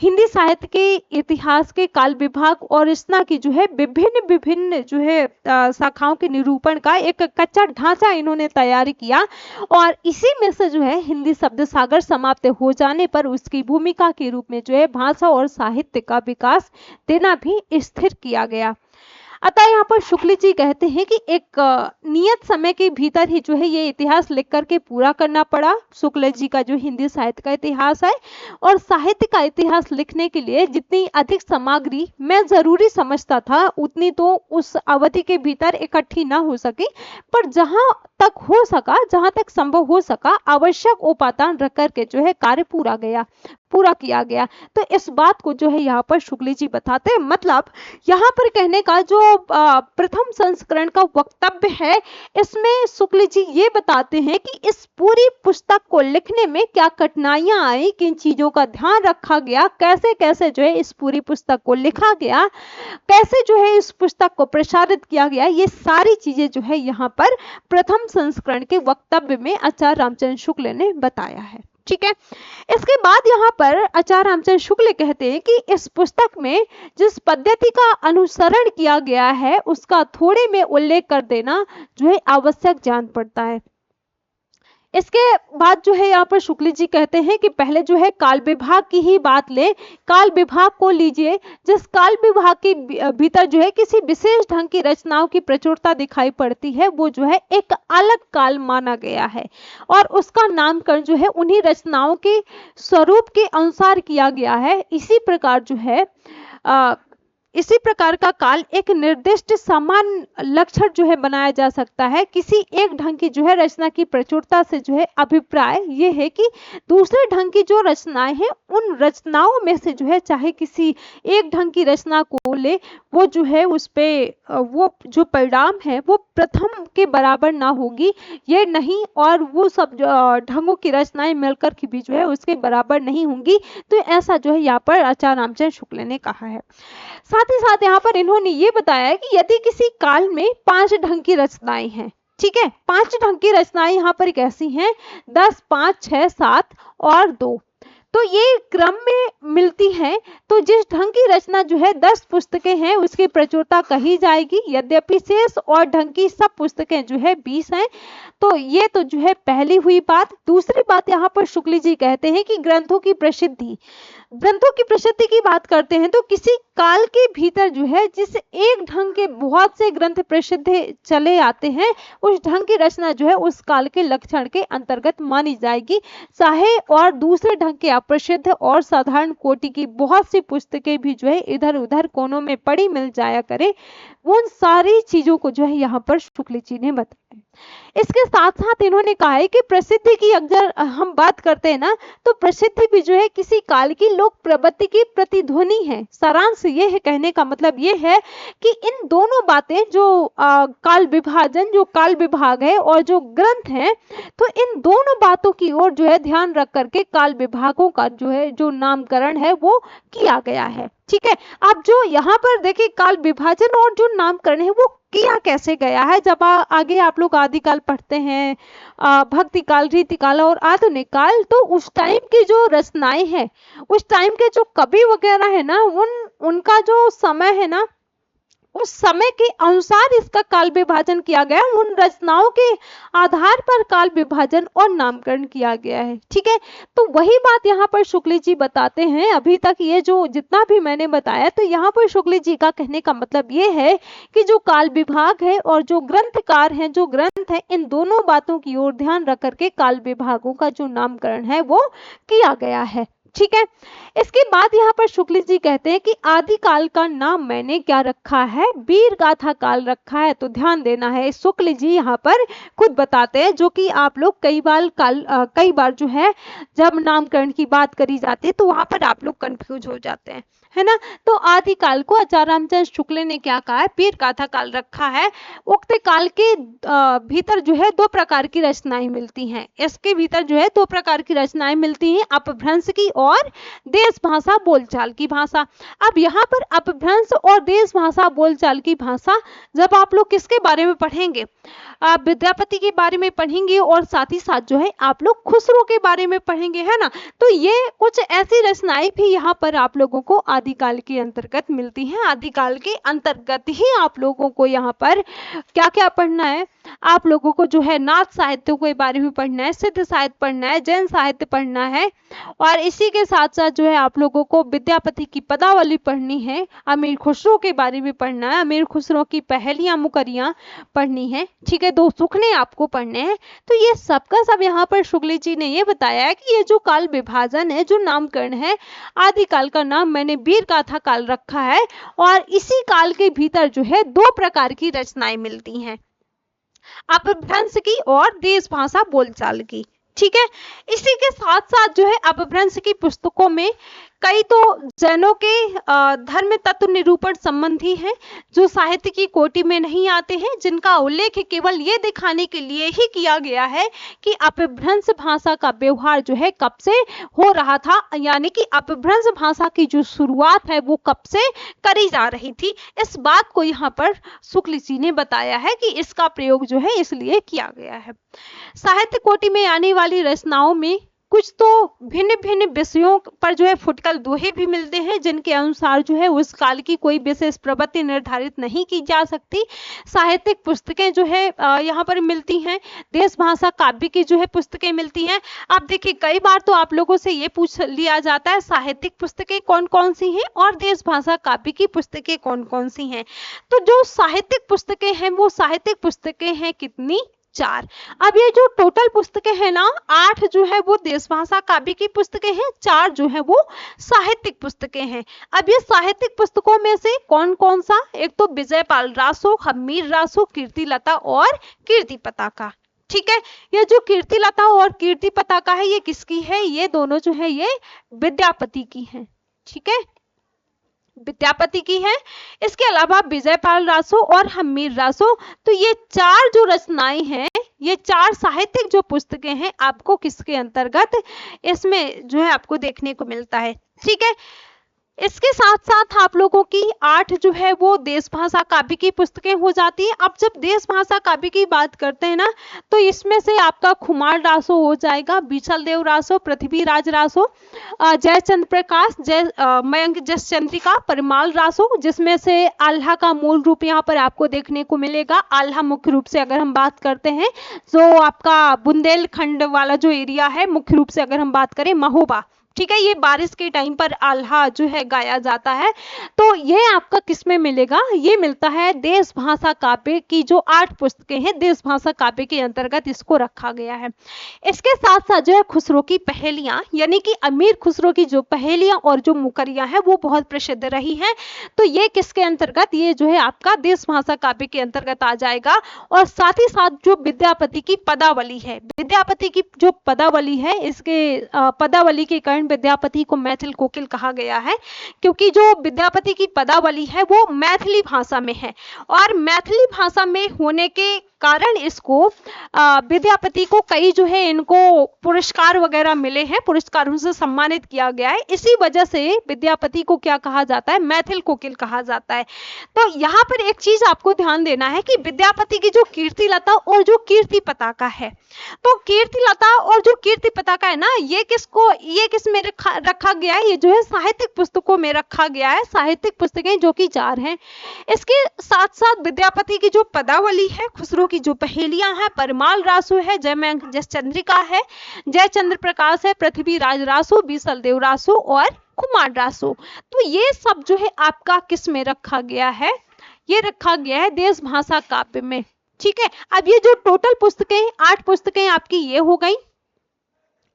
हिंदी साहित्य के इतिहास के काल विभाग और रचना की जो है विभिन्न विभिन्न जो है शाखाओं के निरूपण का एक कच्चा ढांचा इन्होंने तैयार किया, और इसी में से जो है हिंदी शब्द सागर समाप्त हो जाने पर उसकी भूमिका के रूप में जो है भाषा और साहित्य का विकास देना भी स्थिर किया गया। अतः यहाँ पर शुक्ल जी कहते हैं कि एक नियत समय के भीतर ही जो है ये इतिहास लिख करके पूरा करना पड़ा शुक्ल जी का जो हिंदी साहित्य का इतिहास है। और साहित्य का इतिहास लिखने के लिए जितनी अधिक सामग्री मैं जरूरी समझता था उतनी तो उस अवधि के भीतर इकट्ठी ना हो सकी, पर जहां तक हो सका, जहां तक संभव हो सका, आवश्यक उपादान रख करके जो है कार्य पूरा किया गया। तो इस बात को जो है यहाँ पर शुक्ल जी बताते हैं। मतलब यहाँ पर कहने का जो प्रथम संस्करण का वक्तव्य है, इसमें शुक्ल जी ये बताते हैं कि इस पूरी पुस्तक को लिखने में क्या कठिनाइयां आई, किन चीजों का ध्यान रखा गया, कैसे कैसे जो है इस पूरी पुस्तक को लिखा गया, कैसे जो है इस पुस्तक को प्रसारित किया गया, ये सारी चीजें जो है यहाँ पर प्रथम संस्करण के वक्तव्य में आचार्य रामचंद्र शुक्ल ने बताया है। ठीक है, इसके बाद यहाँ पर आचार्य रामचंद्र शुक्ल कहते हैं कि इस पुस्तक में जिस पद्धति का अनुसरण किया गया है उसका थोड़े में उल्लेख कर देना जो है आवश्यक जान पड़ता है। इसके बाद जो है यहाँ पर शुक्ल जी कहते हैं कि पहले जो है काल विभाग की ही बात ले, काल विभाग को लीजिए, जिस काल विभाग के भीतर जो है किसी विशेष ढंग की रचनाओं की प्रचुरता दिखाई पड़ती है, वो जो है एक अलग काल माना गया है और उसका नामकरण जो है उन्हीं रचनाओं के स्वरूप के अनुसार किया गया है। इसी प्रकार जो है इसी प्रकार का काल एक निर्दिष्ट समान लक्षण जो है बनाया जा सकता है। किसी एक ढंग की जो है रचना की प्रचुरता से जो है अभिप्राय ये है कि दूसरे ढंग की जो रचनाएं हैं उन रचनाओं में से जो है चाहे किसी एक ढंग की रचना को ले, वो जो है उस पे वो जो परिणाम है वो प्रथम के बराबर ना होगी, ये नहीं, और वो सब ढंगों की रचनाएं मिलकर के भी जो है उसके बराबर नहीं होंगी। तो ऐसा जो है यहाँ पर आचार्य रामचंद्र शुक्ल ने कहा है। साथ ही साथ यहाँ पर इन्होंने ये बताया कि यदि किसी काल में 5 ढंग की रचनाएं हैं, ठीक है, 5 ढंग की रचनाएं यहाँ पर कैसी हैं, 10, 5, 6, 7 और 2, तो ये क्रम में मिलती है। तो जिस ढंग की रचना जो है 10 पुस्तकें हैं उसकी प्रचुरता कही जाएगी, यद्यपि शेष और ढंग की सब पुस्तकें जो है 20 हैं। तो ये तो जो है पहली हुई बात। दूसरी बात यहाँ पर शुक्ल जी कहते हैं कि ग्रंथों की प्रसिद्धि की बात करते हैं तो किसी काल के भीतर जो है जिस एक ढंग के बहुत से ग्रंथ प्रसिद्ध चले आते हैं उस ढंग की रचना जो है उस काल के लक्षण के अंतर्गत मानी जाएगी, चाहे और दूसरे ढंग के अप्रसिद्ध और साधारण कोटि की बहुत सी पुस्तकें भी जो है इधर उधर कोनों में पड़ी मिल जाया करे। उन सारी चीजों को जो है यहाँ पर शुक्ल जी ने बताया। इसके साथ साथ इन्होंने कहा है कि प्रसिद्धि की अगर हम बात करते हैं ना तो प्रसिद्धि भी जो है किसी काल की लोक प्रवृत्ति की प्रतिध्वनि है। सारांश ये है, कहने का मतलब ये है कि इन दोनों बातें जो काल विभाजन, जो काल विभाग है और जो ग्रंथ है, तो इन दोनों बातों की ओर जो है ध्यान रख करके काल विभागों का जो है जो नामकरण है वो किया गया है। ठीक है, अब जो यहाँ पर देखिए काल विभाजन और जो नामकरण है वो किया कैसे गया है। जब आगे आप लोग आदिकाल पढ़ते हैं, भक्ति काल, रीति काल और आधुनिक काल, तो उस टाइम की जो रचनाएं हैं, उस टाइम के जो कवि वगैरह है ना, उनका जो समय है ना, उस समय के अनुसार इसका काल विभाजन किया गया, उन रचनाओं के आधार पर काल विभाजन और नामकरण किया गया है। ठीक है, तो वही बात यहाँ पर शुक्ल जी बताते हैं। अभी तक ये जो जितना भी मैंने बताया, तो यहाँ पर शुक्ल जी का कहने का मतलब ये है कि जो काल विभाग है और जो ग्रंथकार हैं, जो ग्रंथ है, इन दोनों बातों की ओर ध्यान रख करके काल विभागों का जो नामकरण है वो किया गया है। ठीक है, इसके बाद यहाँ पर शुक्ल जी कहते हैं कि आदिकाल का नाम मैंने क्या रखा है, वीर गाथा काल रखा है। तो ध्यान देना है, शुक्ल जी यहाँ पर खुद बताते हैं, जो कि आप लोग कई बार जो है जब नामकरण की बात करी जाती है तो वहां पर आप लोग कंफ्यूज हो जाते हैं। है ना। तो आदिकाल को आचार्य रामचंद्र शुक्ल ने क्या कहा है, वीर गाथा काल रखा है। उक्त काल के भीतर जो है दो प्रकार की रचनाएं मिलती हैं। इसके भीतर जो है दो प्रकार की रचनाएं मिलती हैं, अपभ्रंश की और देश भाषा बोलचाल की भाषा। अब यहाँ पर अपभ्रंश और देश भाषा बोलचाल की भाषा जब आप लोग किसके बारे में पढ़ेंगे, आप विद्यापति के बारे में पढ़ेंगे और साथ ही साथ जो है आप लोग खुसरो के बारे में पढ़ेंगे, है ना। तो ये कुछ ऐसी रचनाएं भी यहाँ पर आप लोगों को आदिकाल के अंतर्गत मिलती हैं। आदिकाल के अंतर्गत ही आप लोगों को यहाँ पर क्या क्या पढ़ना है, आप लोगों को जो है नाथ साहित्य के बारे में पढ़ना है, सिद्ध साहित्य पढ़ना है, जैन साहित्य पढ़ना है, और इसी के साथ साथ जो है आप लोगों को विद्यापति की पदावली पढ़नी है, अमीर खुसरो के बारे में पढ़ना है, अमीर खुसरो की पहेलियां मुकरियां पढ़नी है, ठीक है, दो सुखने आपको पढ़ने हैं। तो ये सबका सब यहाँ पर शुक्ल जी ने ये बताया है कि ये जो काल विभाजन है, जो नामकरण है, आदिकाल का नाम मैंने वीर गाथा काल रखा है, और इसी काल के भीतर जो है दो प्रकार की रचनाएं मिलती हैं, अपभ्रंश की और देश भाषा बोलचाल की, ठीक है। इसी के साथ साथ जो है अपभ्रंश की पुस्तकों में कई तो जैनों के धर्म तत्व निरूपण संबंधी हैं, जो साहित्य की कोटि में नहीं आते हैं, जिनका उल्लेख केवल ये दिखाने के लिए ही किया गया है कि अपभ्रंश भाषा का व्यवहार जो है कब से हो रहा था, यानी कि अपभ्रंश भाषा की जो शुरुआत है वो कब से करी जा रही थी। इस बात को यहाँ पर शुक्ल जी ने बताया है कि इसका प्रयोग जो है इसलिए किया गया है। साहित्य कोटि में आने वाली रचनाओं में कुछ तो भिन्न भिन्न विषयों पर जो है फुटकल दोहे भी मिलते हैं, जिनके अनुसार जो है उस काल की कोई विशेष प्रवृत्ति निर्धारित नहीं की जा सकती। साहित्यिक पुस्तकें जो है यहाँ पर मिलती हैं, देश भाषा काव्य की जो है पुस्तकें मिलती हैं। आप देखिए कई बार तो आप लोगों से ये पूछ लिया जाता है साहित्यिक पुस्तकें कौन कौन सी हैं और देश भाषा काव्य की पुस्तकें कौन कौन सी हैं। तो जो साहित्यिक पुस्तकें हैं वो साहित्यिक पुस्तकें हैं कितनी, 4। अब ये जो टोटल पुस्तकें हैं ना, 8 जो है वो देश भाषा काव्य की पुस्तकें हैं, 4 जो है वो साहित्यिक पुस्तकें हैं। अब ये साहित्यिक पुस्तकों में से कौन कौन सा, एक तो विजयपाल रासो, हम्मीर रासो, कीर्तिलता और कीर्ति पताका, ठीक है। ये जो कीर्तिलता और कीर्ति पताका है ये किसकी है, ये दोनों जो है ये विद्यापति की है, ठीक है, विद्यापति की है। इसके अलावा विजयपाल रासो और हम्मीर रासो, तो ये 4 जो रचनाएं हैं, ये 4 साहित्यिक जो पुस्तकें हैं आपको किसके अंतर्गत इसमें जो है आपको देखने को मिलता है, ठीक है। इसके साथ साथ आप लोगों की 8 जो है वो देश भाषा काव्य की पुस्तकें हो जाती है। अब जब देश भाषा काव्य की बात करते हैं ना, तो इसमें से आपका खुमार रासो हो जाएगा, बीचल देव रासो, पृथ्वीराज रासो, जयचंद्र प्रकाश, मयंक जस चंद्रिका, परिमाल रासो, जिसमें से आल्हा का मूल रूप यहाँ पर आपको देखने को मिलेगा। आल्हा मुख्य रूप से अगर हम बात करते हैं जो आपका बुंदेलखंड वाला जो एरिया है, मुख्य रूप से अगर हम बात करें महोबा, ठीक है, ये बारिश के टाइम पर आल्हा जो है गाया जाता है। तो ये आपका किसमें मिलेगा, ये मिलता है देश भाषा काव्य की जो 8 पुस्तकें हैं, देश भाषा काव्य के अंतर्गत इसको रखा गया है। इसके साथ साथ जो है खुसरो की पहेलियां, यानी कि अमीर खुसरो की जो पहेलियां और जो मुकरियां हैं वो बहुत प्रसिद्ध रही हैं। तो ये किसके अंतर्गत, ये जो है आपका देश भाषा काव्य के अंतर्गत आ जाएगा। और साथ ही साथ जो विद्यापति की पदावली है, विद्यापति की जो पदावली है, इसके पदावली के कारण विद्यापति को मैथिल कोकिल कहा गया है, क्योंकि जो विद्यापति की पदावली है वो मैथिली भाषा में है, और मैथिली भाषा में होने के कारण इसको विद्यापति को कई जो है इनको पुरस्कार वगैरह मिले हैं, पुरस्कारों से सम्मानित किया गया है। इसी वजह से विद्यापति को क्या कहा जाता है, मैथिल कोकिल कहा जाता है। तो यहाँ पर एक चीज आपको ध्यान देना है कि विद्यापति की जो कीर्तिलता और जो कीर्ति पताका है, तो कीर्तिलता और जो कीर्ति पताका है ना, ये किस में रखा गया है, ये जो है साहित्यिक पुस्तकों में रखा गया है। साहित्यिक पुस्तकें जो कि 4 हैं। इसके साथ साथ विद्यापति की जो पदावली है, खुसरो की जो पहेलियां हैं, परमाल रासो है, जयमंक जस चंद्रिका है, जयचंद्र प्रकाश है, पृथ्वीराज रासो, बीसल देव रासो और खुमार रासो, तो ये सब जो है आपका किस में रखा गया है, ये रखा गया है देश भाषा काव्य में, ठीक है। अब ये जो टोटल पुस्तकें 8 पुस्तकें आपकी ये हो गई,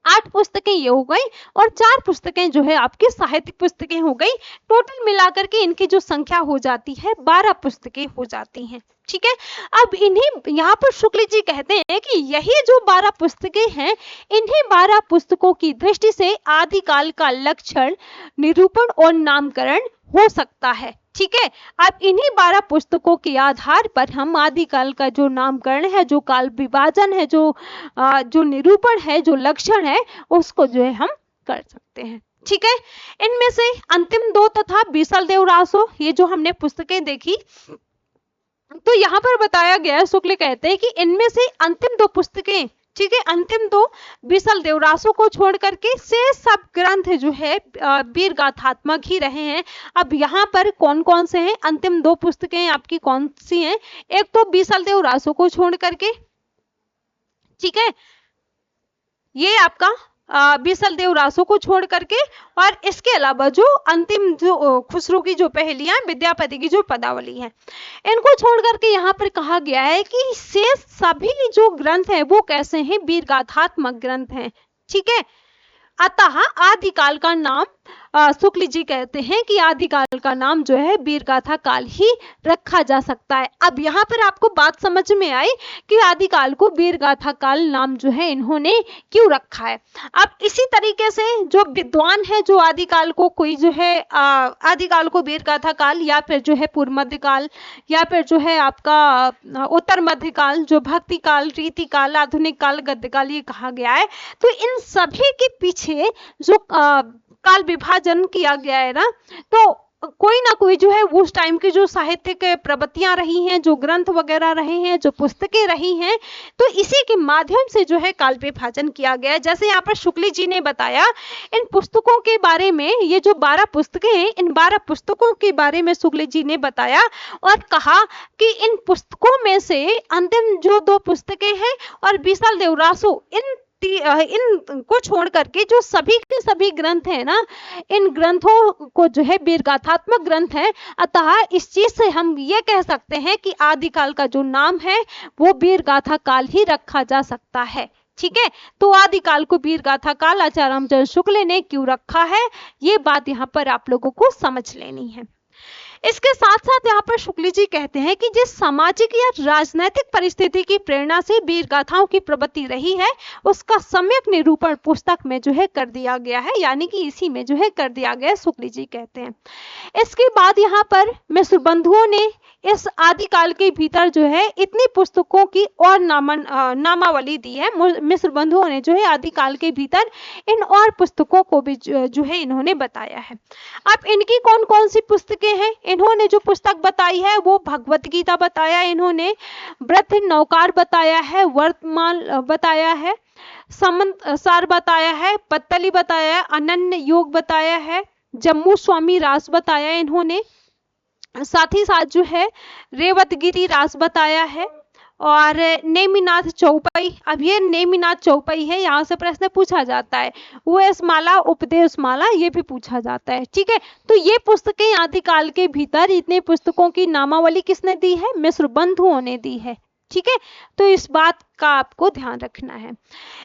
8 पुस्तकें ये हो गई, और 4 पुस्तकें जो है आपकी साहित्यिक पुस्तकें हो गई। टोटल मिलाकर के इनकी जो संख्या हो जाती है 12 पुस्तकें हो जाती हैं, ठीक है। अब इन्हीं यहाँ पर शुक्ल जी कहते हैं कि यही जो 12 पुस्तकें हैं, इन्हीं 12 पुस्तकों की दृष्टि से आदिकाल का लक्षण, निरूपण और नामकरण हो सकता है। ठीक है। अब इन्हीं 12 पुस्तकों के आधार पर हम आदिकाल का जो नामकरण है, जो काल विभाजन है, जो निरूपण है, जो लक्षण है, उसको जो है हम कर सकते हैं। ठीक है। इनमें से अंतिम 2 तथा बीसलदेव रासो, ये जो हमने पुस्तकें देखी, तो यहाँ पर बताया गया है, शुक्ल कहते हैं कि इनमें से अंतिम 2 पुस्तकें, ठीक है, अंतिम 2 बीसलदेव रासो को छोड़ करके से सब ग्रंथ जो है वीर गाथात्मक ही रहे हैं। अब यहाँ पर कौन कौन से हैं, अंतिम 2 पुस्तकें आपकी कौन सी हैं? एक तो बीसलदेव रासो को छोड़ करके, ठीक है, ये आपका बीसलदेव रासो को छोड़ करके, और इसके अलावा जो अंतिम जो खुसरो की जो पहेलियां, विद्यापति की जो पदावली है, इनको छोड़ करके यहाँ पर कहा गया है कि शेष सभी जो ग्रंथ हैं वो कैसे हैं, वीर गाथात्मक ग्रंथ हैं। ठीक है। अतः आदिकाल का नाम, शुक्ल जी कहते हैं कि आदिकाल का नाम जो है वीर गाथा काल ही रखा जा सकता है। अब यहाँ पर आपको बात समझ में आई कि आदिकाल को वीर गाथा काल नाम जो है इन्होंने क्यों रखा है। अब इसी तरीके से जो विद्वान है, जो आदिकाल को कोई जो है आदिकाल को वीर गाथा काल, या फिर जो है पूर्व मध्य काल, या फिर जो है आपका उत्तर मध्य काल, जो भक्ति काल, रीति काल, आधुनिक काल, गद्य काल, ये कहा गया है। तो इन सभी के पीछे जो काल विभाजन किया गया है ना, तो कोई ना कोई जो है उस टाइम की जो साहित्यिक प्रवृत्तियां रही हैं, जो ग्रंथ वगैरह रहे हैं, जो पुस्तकें रही हैं, तो इसी के माध्यम से जो है काल विभाजन किया गया है। जैसे यहाँ पर शुक्ल जी ने बताया इन पुस्तकों के बारे में, ये जो 12 पुस्तकें हैं, इन 12 पुस्तकों के बारे में शुक्ल जी ने बताया और कहा कि इन पुस्तकों में से अंतिम जो 2 पुस्तकें हैं और बीसलदेव रासो, इनको छोड़ करके जो सभी के सभी ग्रंथ हैं ना, इन ग्रंथों को जो है वीर गाथात्मक ग्रंथ है। अतः इस चीज से हम ये कह सकते हैं कि आदिकाल का जो नाम है वो वीर गाथा काल ही रखा जा सकता है। ठीक है। तो आदिकाल को वीर गाथा काल आचार्य रामचंद्र शुक्ल ने क्यों रखा है, ये बात यहाँ पर आप लोगों को समझ लेनी है। इसके साथ साथ यहाँ पर शुक्ल जी कहते हैं कि जिस सामाजिक या राजनीतिक परिस्थिति की प्रेरणा से वीर गाथाओं की प्रवृत्ति रही है, उसका सम्यक निरूपण पुस्तक में जो है कर दिया गया है, यानी कि इसी में जो है कर दिया गया है, शुक्ल जी कहते हैं। इसके बाद यहाँ पर मिश्र बंधुओं ने इस आदिकाल के भीतर जो है इतनी पुस्तकों की और नामावली दी है। मिश्र बंधुओं ने जो है आदिकाल के भीतर इन और पुस्तकों को भी जो है इन्होंने बताया है। अब इनकी कौन कौन सी पुस्तकें हैं, इन्होंने जो पुस्तक बताई है वो भगवत गीता बताया, इन्होंने वृद्ध नौकार बताया है, वर्तमान बताया है, समंत सार बताया है, पत्तली बताया है, अनन्य योग बताया है, जम्मू स्वामी रास बताया इन्होंने, साथ ही साथ जो है रेवतगिरी रास बताया है, और नेमिनाथ चौपाई। अब ये नेमिनाथ चौपाई है, यहाँ से प्रश्न पूछा जाता है, ओएस माला, उपदेश माला, ये भी पूछा जाता है। ठीक है। तो ये पुस्तकें आदिकाल के भीतर, इतने पुस्तकों की नामावली किसने दी है, मिश्र बंधुओं ने दी है। ठीक है। तो इस बात का आपको ध्यान रखना है।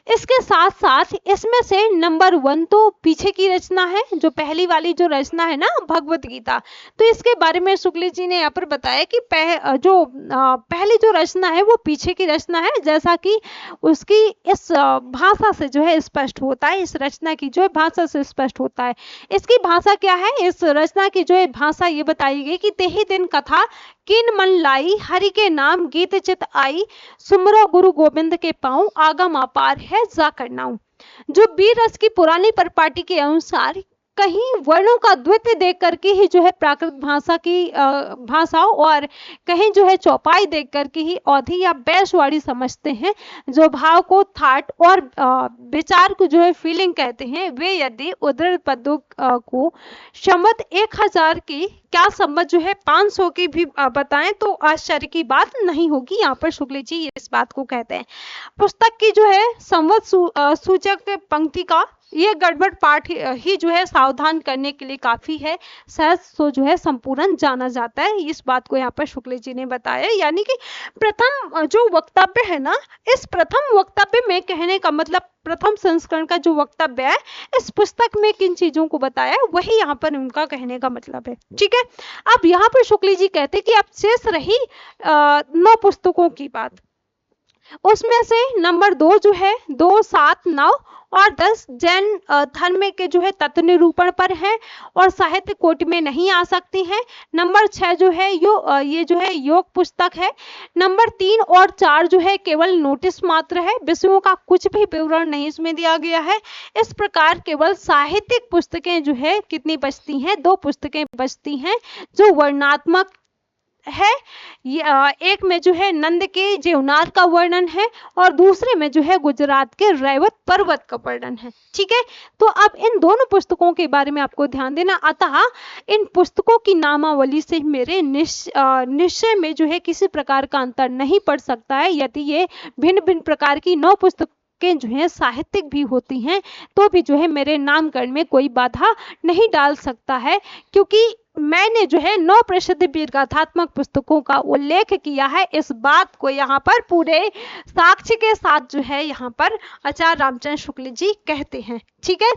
इसके साथ साथ इसमें से नंबर 1 तो पीछे की रचना है, जो पहली वाली जो रचना है ना भगवत गीता, तो इसके बारे में शुक्ल जी ने यहाँ पर बताया कि पहली जो रचना है वो पीछे की रचना है, जैसा कि उसकी इस भाषा से जो है स्पष्ट होता है, इस रचना की जो है भाषा से स्पष्ट होता है। इसकी भाषा क्या है, इस रचना की जो है भाषा ये बताई गई कि तेही दिन कथा किन मन लाई, हरि के नाम गीत चित आई, सुमरो गुरु गोविंद के पाऊं, आगम अपार है जा करनाऊं। जो वीर रस की पुरानी परिपाटी के अनुसार कहीं वर्णों का द्वित्व देख करके ही जो है प्राकृत भाषा की भाषा, और कहीं जो है चौपाई देख करके ही अवधि या बैशवाड़ी समझते हैं। जो भाव को थाट और विचार को जो है फीलिंग कहते हैं, वे यदि उद्धृत पदों को शब्द 1000 की क्या संबत जो है 500 की भी बताएं तो आश्चर्य की बात नहीं होगी। यहाँ पर शुक्ल जी इस बात को कहते हैं। पुस्तक की जो है संवत सूचक पंक्ति का ये गड़बड़ पाठ ही जो है सावधान करने के लिए काफी है, सहज तो जो है संपूर्ण जाना जाता है। इस बात को यहाँ पर शुक्ल जी ने बताया, यानी कि प्रथम जो वक्तव्य है ना, इस प्रथम वक्तव्य में कहने का मतलब प्रथम संस्करण का जो वक्तव्य है इस पुस्तक में किन चीजों को बताया है, वही यहाँ पर उनका कहने का मतलब है। ठीक है। है। अब यहाँ पर शुक्ल जी कहते हैं कि अब शेष रही 9 पुस्तकों की बात। उसमें से नंबर 2 जो है 2, 7, 9 और 10 जैन धर्म के जो है तत्व निरूपण पर है और साहित्य कोटि में नहीं आ सकती हैं। नंबर 6 जो है ये जो है योग पुस्तक है। नंबर 3 और 4 जो है केवल नोटिस मात्र है, विषयों का कुछ भी विवरण नहीं इसमें दिया गया है। इस प्रकार केवल साहित्यिक पुस्तकें जो है कितनी बचती हैं, 2 पुस्तकें बचती हैं जो वर्णनात्मक है। एक में जो है नंद के जीवनार्थ का वर्णन है और दूसरे में जो है गुजरात के रैवत पर्वत का वर्णन है। ठीक है, तो अब इन दोनों पुस्तकों के बारे में आपको ध्यान देना। अतः इन पुस्तकों की नामावली से मेरे निश्चय में जो है किसी प्रकार का अंतर नहीं पड़ सकता है। यदि ये भिन्न भिन्न प्रकार की 9 पुस्तकें जो है साहित्यिक भी होती हैं तो भी जो है मेरे नामकरण में कोई बाधा नहीं डाल सकता है, क्योंकि मैंने जो है 9 प्रसिद्ध वीरगाथात्मक पुस्तकों का उल्लेख किया है। इस बात को यहाँ पर पूरे साक्ष्य के साथ जो है यहाँ पर आचार्य रामचंद्र शुक्ल जी कहते हैं। ठीक है,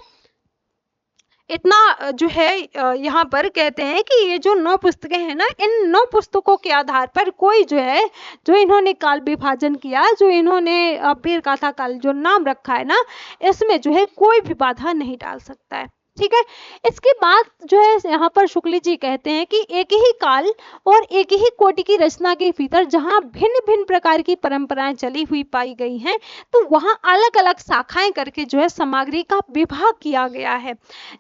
इतना जो है यहाँ पर कहते हैं कि ये जो 9 पुस्तकें हैं ना, इन 9 पुस्तकों के आधार पर कोई जो है जो इन्होंने काल विभाजन किया, जो इन्होंने वीरगाथा काल जो नाम रखा है ना, इसमें जो है कोई भी बाधा नहीं डाल सकता है। ठीक है, इसके बाद जो है यहाँ पर शुक्ल जी कहते हैं कि एक ही काल और एक ही कोटि की रचना के भीतर जहाँ भिन्न भिन्न प्रकार की परंपराएं चली हुई पाई गई हैं, तो वहाँ अलग अलग शाखाएं करके जो है सामग्री का विभाग किया गया है।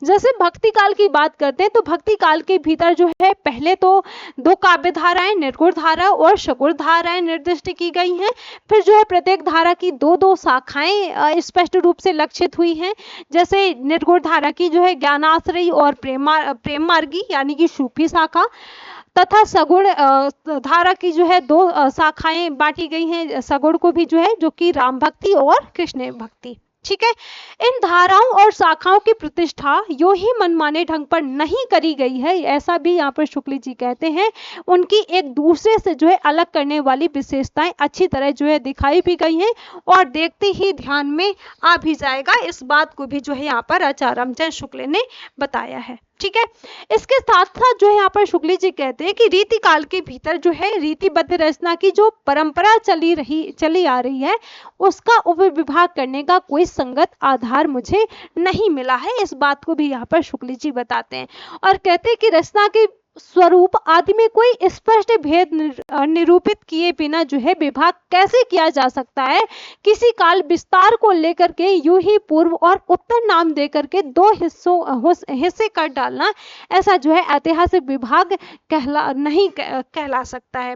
जैसे भक्ति काल की बात करते हैं तो भक्ति काल के भीतर जो है पहले तो 2 काव्य धाराएं निर्गुण धारा और सगुण धाराएं निर्दिष्ट की गई हैं। फिर जो है प्रत्येक धारा की 2-2 शाखाएं स्पष्ट रूप से लक्षित हुई हैं। जैसे निर्गुण धारा की जो ज्ञानाश्रयी और प्रेम मार्गी यानी कि सूफी शाखा, तथा सगुण धारा की जो है 2 शाखाएं बांटी गई हैं। सगुण को भी जो है जो कि राम भक्ति और कृष्ण भक्ति। ठीक है, इन धाराओं और शाखाओं की प्रतिष्ठा यो ही मनमाने ढंग पर नहीं करी गई है, ऐसा भी यहाँ पर शुक्ल जी कहते हैं। उनकी एक दूसरे से जो है अलग करने वाली विशेषताएं अच्छी तरह जो है दिखाई भी गई हैं और देखते ही ध्यान में आ भी जाएगा। इस बात को भी जो है यहाँ पर आचार्य रामचंद्र शुक्ल ने बताया है। ठीक है, इसके साथ साथ जो है यहाँ पर शुक्ल जी कहते हैं कि रीति काल के भीतर जो है रीतिबद्ध रचना की जो परंपरा चली आ रही है उसका उपविभाग करने का कोई संगत आधार मुझे नहीं मिला है। इस बात को भी यहाँ पर शुक्ल जी बताते हैं और कहते हैं कि रचना के स्वरूप आदि में कोई स्पष्ट भेद निरूपित किए बिना जो है विभाग कैसे किया जा सकता है। किसी काल विस्तार को लेकर के यूं ही पूर्व और उत्तर नाम देकर के 2 हिस्से कर डालना, ऐसा जो है ऐतिहासिक विभाग नहीं कहला सकता है।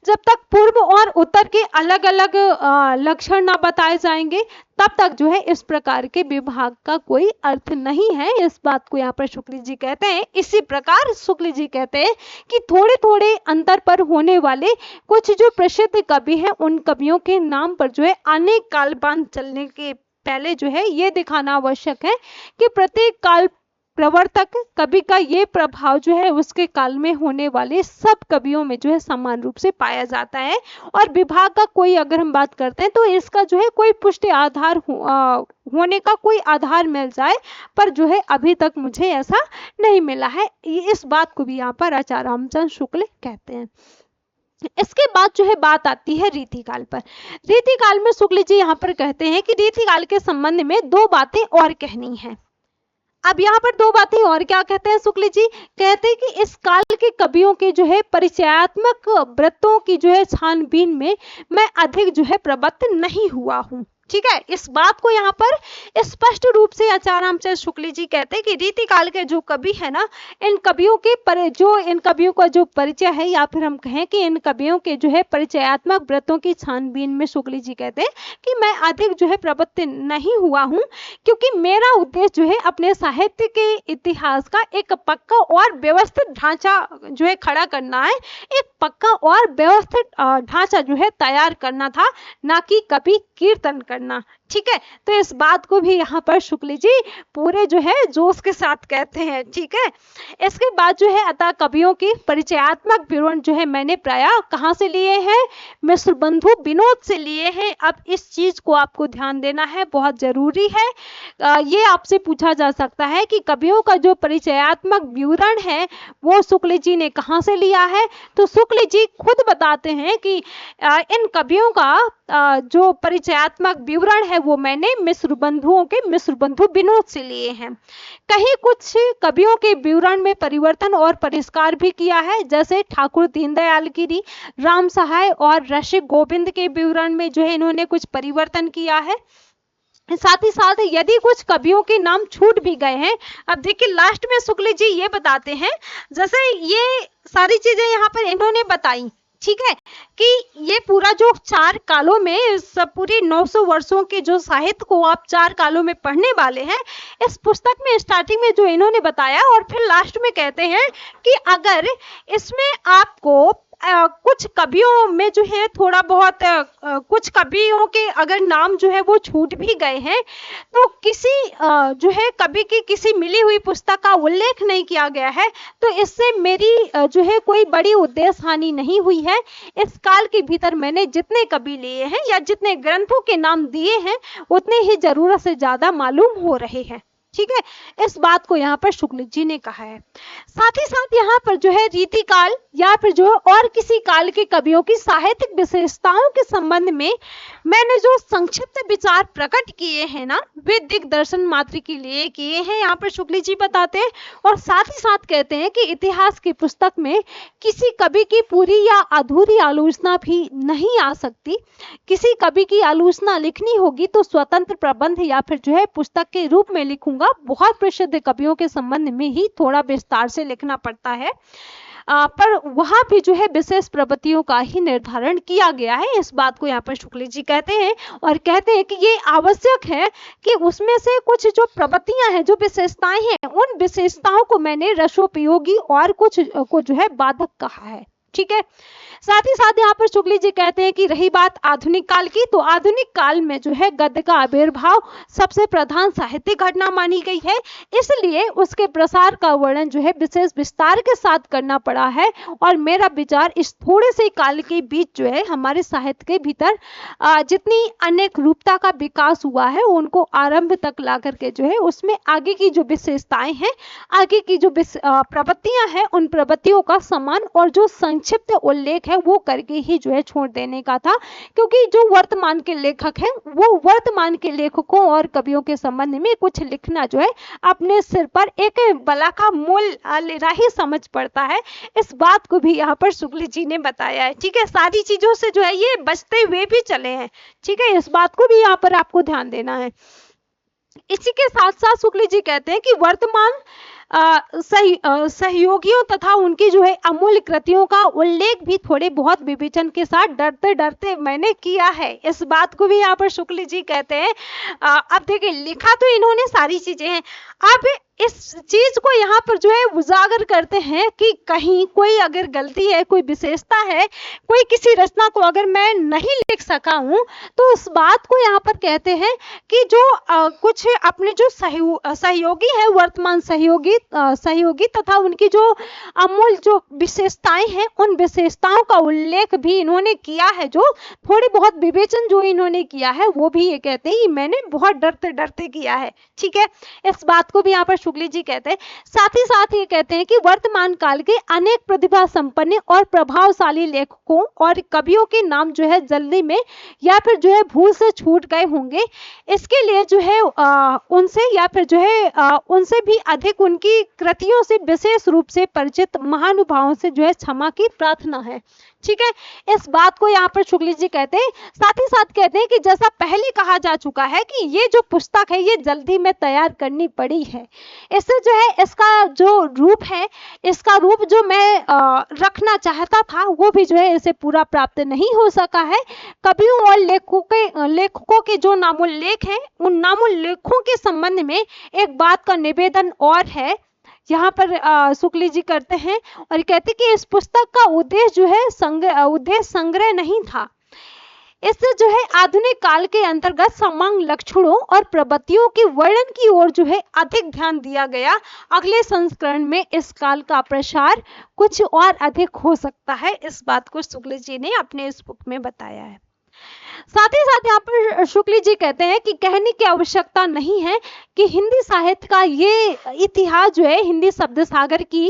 जब तक पूर्व और उत्तर के अलग अलग लक्षण न बताए जाएंगे तब तक जो है इस प्रकार के विभाग का कोई अर्थ नहीं है। इस बात को यहाँ पर शुक्ल जी कहते हैं। इसी प्रकार शुक्ल जी कहते हैं कि थोड़े थोड़े अंतर पर होने वाले कुछ जो प्रसिद्ध कवि हैं उन कवियों के नाम पर जो है अनेक कालबान चलने के पहले जो है ये दिखाना आवश्यक है कि प्रत्येक काल प्रवर्तक कवि का ये प्रभाव जो है उसके काल में होने वाले सब कवियों में जो है समान रूप से पाया जाता है। और विभाग का कोई अगर हम बात करते हैं तो इसका जो है कोई पुष्टि आधार होने का कोई आधार मिल जाए, पर जो है अभी तक मुझे ऐसा नहीं मिला है। इस बात को भी यहाँ पर आचार्य रामचंद्र शुक्ल कहते हैं। इसके बाद जो है बात आती है रीतिकाल पर। रीतिकाल में शुक्ल जी यहाँ पर कहते हैं कि रीतिकाल के संबंध में 2 बातें और कहनी है। अब यहाँ पर 2 बातें और क्या कहते हैं शुक्ल जी, कहते हैं कि इस काल के कवियों के जो है परिचयात्मक वृत्तों की जो है छानबीन में मैं अधिक जो है प्रवृत्त नहीं हुआ हूँ। ठीक है, इस बात को यहाँ पर स्पष्ट रूप से आचार्य रामचंद्र शुक्ल जी कहते हैं कि रीतिकाल के जो कवि है ना, इन कवियों का जो परिचय है या फिर हम कहें कि इन कवियों के जो है परिचयात्मक व्रतों की छानबीन में शुक्ल जी कहते हैं कि मैं अधिक जो है प्रवृत्त नहीं हुआ हूँ, क्योंकि मेरा उद्देश्य जो है अपने साहित्य के इतिहास का एक पक्का और व्यवस्थित ढांचा जो है खड़ा करना है। एक पक्का और व्यवस्थित ढांचा जो है तैयार करना था, ना कि कवि कीर्तन करना। ठीक है, तो इस बात को भी यहाँ पर शुक्ल जी पूरे जो है जोश के साथ कहते हैं। ठीक है, इसके बाद जो है अतः कवियों की परिचयात्मक विवरण जो है मैंने प्रायः कहाँ से लिए हैं, मिश्रबंधु विनोद से लिए हैं। अब इस चीज को आपको ध्यान देना है, बहुत जरूरी है। ये आपसे पूछा जा सकता है कि कवियों का जो परिचयात्मक विवरण है वो शुक्ल जी ने कहाँ से लिया है। तो शुक्ल जी खुद बताते हैं कि इन कवियों का जो परिचयात्मक विवरण है वो मैंने मिश्रबंधुओं के मिश्रबंधु विनोद से लिए हैं। कहीं कुछ कवियों के विवरण में परिवर्तन और परिष्कार भी किया है, जैसे ठाकुर दीनदयाल गिरी, राम सहाय और रसिक गोविंद के विवरण में जो है इन्होंने कुछ परिवर्तन किया है। साथ ही साथ यदि कुछ कवियों के नाम छूट भी गए हैं, अब देखिए लास्ट में शुक्ल जी ये बताते हैं, जैसे ये सारी चीजें यहाँ पर इन्होंने बताई, ठीक है, कि ये पूरा जो 4 कालों में सब पूरी 900 वर्षों के जो साहित्य को आप 4 कालों में पढ़ने वाले हैं, इस पुस्तक में स्टार्टिंग में जो इन्होंने बताया और फिर लास्ट में कहते हैं कि अगर इसमें आपको कुछ कवियों में जो है थोड़ा बहुत कुछ कवियों के अगर नाम जो है वो छूट भी गए हैं, तो किसी जो है कवि की किसी मिली हुई पुस्तक का उल्लेख नहीं किया गया है, तो इससे मेरी जो है कोई बड़ी उद्देश्य हानि नहीं हुई है। इस काल के भीतर मैंने जितने कवि लिए हैं या जितने ग्रंथों के नाम दिए हैं उतने ही जरूरत से ज्यादा मालूम हो रहे हैं। ठीक है, इस बात को यहाँ पर शुक्ल जी ने कहा है। साथ ही साथ यहाँ पर जो है रीतिकाल या फिर जो और किसी काल के कवियों की साहित्यिक विशेषताओं के संबंध में मैंने जो संक्षिप्त विचार प्रकट किए हैं ना, वे दिग्दर्शन मात्र के लिए किए हैं, यहाँ पर शुक्ल जी बताते हैं। और साथ ही साथ कहते हैं कि इतिहास की पुस्तक में किसी कवि की पूरी या अधूरी आलोचना भी नहीं आ सकती। किसी कवि की आलोचना लिखनी होगी तो स्वतंत्र प्रबंध या फिर जो है पुस्तक के रूप में लिखूंगा। बहुत प्रसिद्ध कवियों के संबंध में ही थोड़ा विस्तार से लिखना पड़ता है, पर वहां भी जो है विशेष प्रवृत्तियों का ही निर्धारण किया गया है। इस बात को यहाँ पर शुक्ल जी कहते हैं और कहते हैं कि ये आवश्यक है कि उसमें से कुछ जो प्रवृत्तियां हैं, जो विशेषताएं हैं, उन विशेषताओं को मैंने रसोपयोगी और कुछ को जो है बाधक कहा है। ठीक है, साथ ही साथ यहाँ पर शुक्ल जी कहते हैं कि रही बात आधुनिक काल की, तो आधुनिक काल में जो है गद्य का आविर्भाव सबसे प्रधान साहित्यिक घटना मानी गई है, इसलिए उसके प्रसार का वर्णन जो है विशेष विस्तार के साथ करना पड़ा है। और मेरा विचार इस थोड़े से काल के बीच जो है हमारे साहित्य के भीतर जितनी अनेक रूपता का विकास हुआ है उनको आरंभ तक ला करके जो है उसमें आगे की जो विशेषताएं हैं, आगे की जो प्रवृत्तियां हैं, उन प्रवृत्तियों का समान और जो संक्षिप्त उल्लेख है वो करके ही जो है छोड़ देने का था, क्योंकि जो वर्तमान के लेखक हैं वो वर्तमान के लेखकों और कवियों के संबंध में कुछ लिखना जो है अपने सिर पर एक बला का मूल लेना ही समझ पड़ता है। इस बात को भी यहाँ पर शुक्ल जी ने बताया है। ठीक है, सारी चीजों से जो है ये बचते हुए भी चले हैं। ठीक है, इस बात को भी यहाँ पर आपको ध्यान देना है। इसी के साथ साथ शुक्ल जी कहते हैं कि वर्तमान सहयोगियों तथा उनकी जो है अमूल्य कृतियों का उल्लेख भी थोड़े बहुत विवेचन के साथ डरते डरते मैंने किया है। इस बात को भी यहाँ पर शुक्ल जी कहते हैं। अब देखिए, लिखा तो इन्होंने सारी चीजें हैं, अब इस चीज को यहाँ पर जो है उजागर करते हैं कि कहीं कोई अगर गलती है, कोई विशेषता है, कोई किसी रचना को अगर मैं नहीं लिख सका हूं, तो उस बात को यहाँ पर कहते हैं कि जो कुछ अपने जो सहयोगी है, वर्तमान सहयोगी तथा उनकी जो अमूल जो विशेषताएं हैं, उन विशेषताओं का उल्लेख भी इन्होंने किया है। जो थोड़ी बहुत विवेचन जो इन्होंने किया है वो भी ये कहते हैं मैंने बहुत डरते डरते किया है। ठीक है, इस बात को भी यहाँ पर शुक्ल जी कहते हैं। साथ ही साथ ये कहते हैं कि वर्तमान काल के अनेक प्रतिभा संपन्न और प्रभावशाली लेखकों और कवियों के नाम जो है जल्दी में या फिर जो है भूल से छूट गए होंगे, इसके लिए जो है उनसे या फिर जो है उनसे भी अधिक उनकी कृतियों से विशेष रूप से परिचित महानुभावों से जो है क्षमा की प्रार्थना है। ठीक है, इस बात को यहाँ पर शुक्ल जी कहते हैं। साथ ही साथ कहते हैं कि जैसा पहले कहा जा चुका है कि ये जो पुस्तक है ये जल्दी में तैयार करनी पड़ी है। इससे जो है इसका जो रूप है, इसका रूप जो मैं रखना चाहता था वो भी जो है इसे पूरा प्राप्त नहीं हो सका है। कवियों और लेखकों के जो नामोल्लेख हैं, उन नामोल्लेखों के संबंध में एक बात का निवेदन और है, यहाँ पर शुक्ल जी करते हैं और कहते कि इस पुस्तक का उद्देश्य जो है उद्देश्य संग्रह नहीं था। इससे जो है आधुनिक काल के अंतर्गत समांग लक्षणों और प्रवृत्तियों के वर्णन की ओर जो है अधिक ध्यान दिया गया। अगले संस्करण में इस काल का प्रसार कुछ और अधिक हो सकता है, इस बात को शुक्ल जी ने अपने इस बुक में बताया है। साथ ही साथ यहाँ पर शुक्ल जी कहते हैं कि कहने की आवश्यकता नहीं है कि हिंदी साहित्य का ये इतिहास जो है हिंदी शब्द सागर की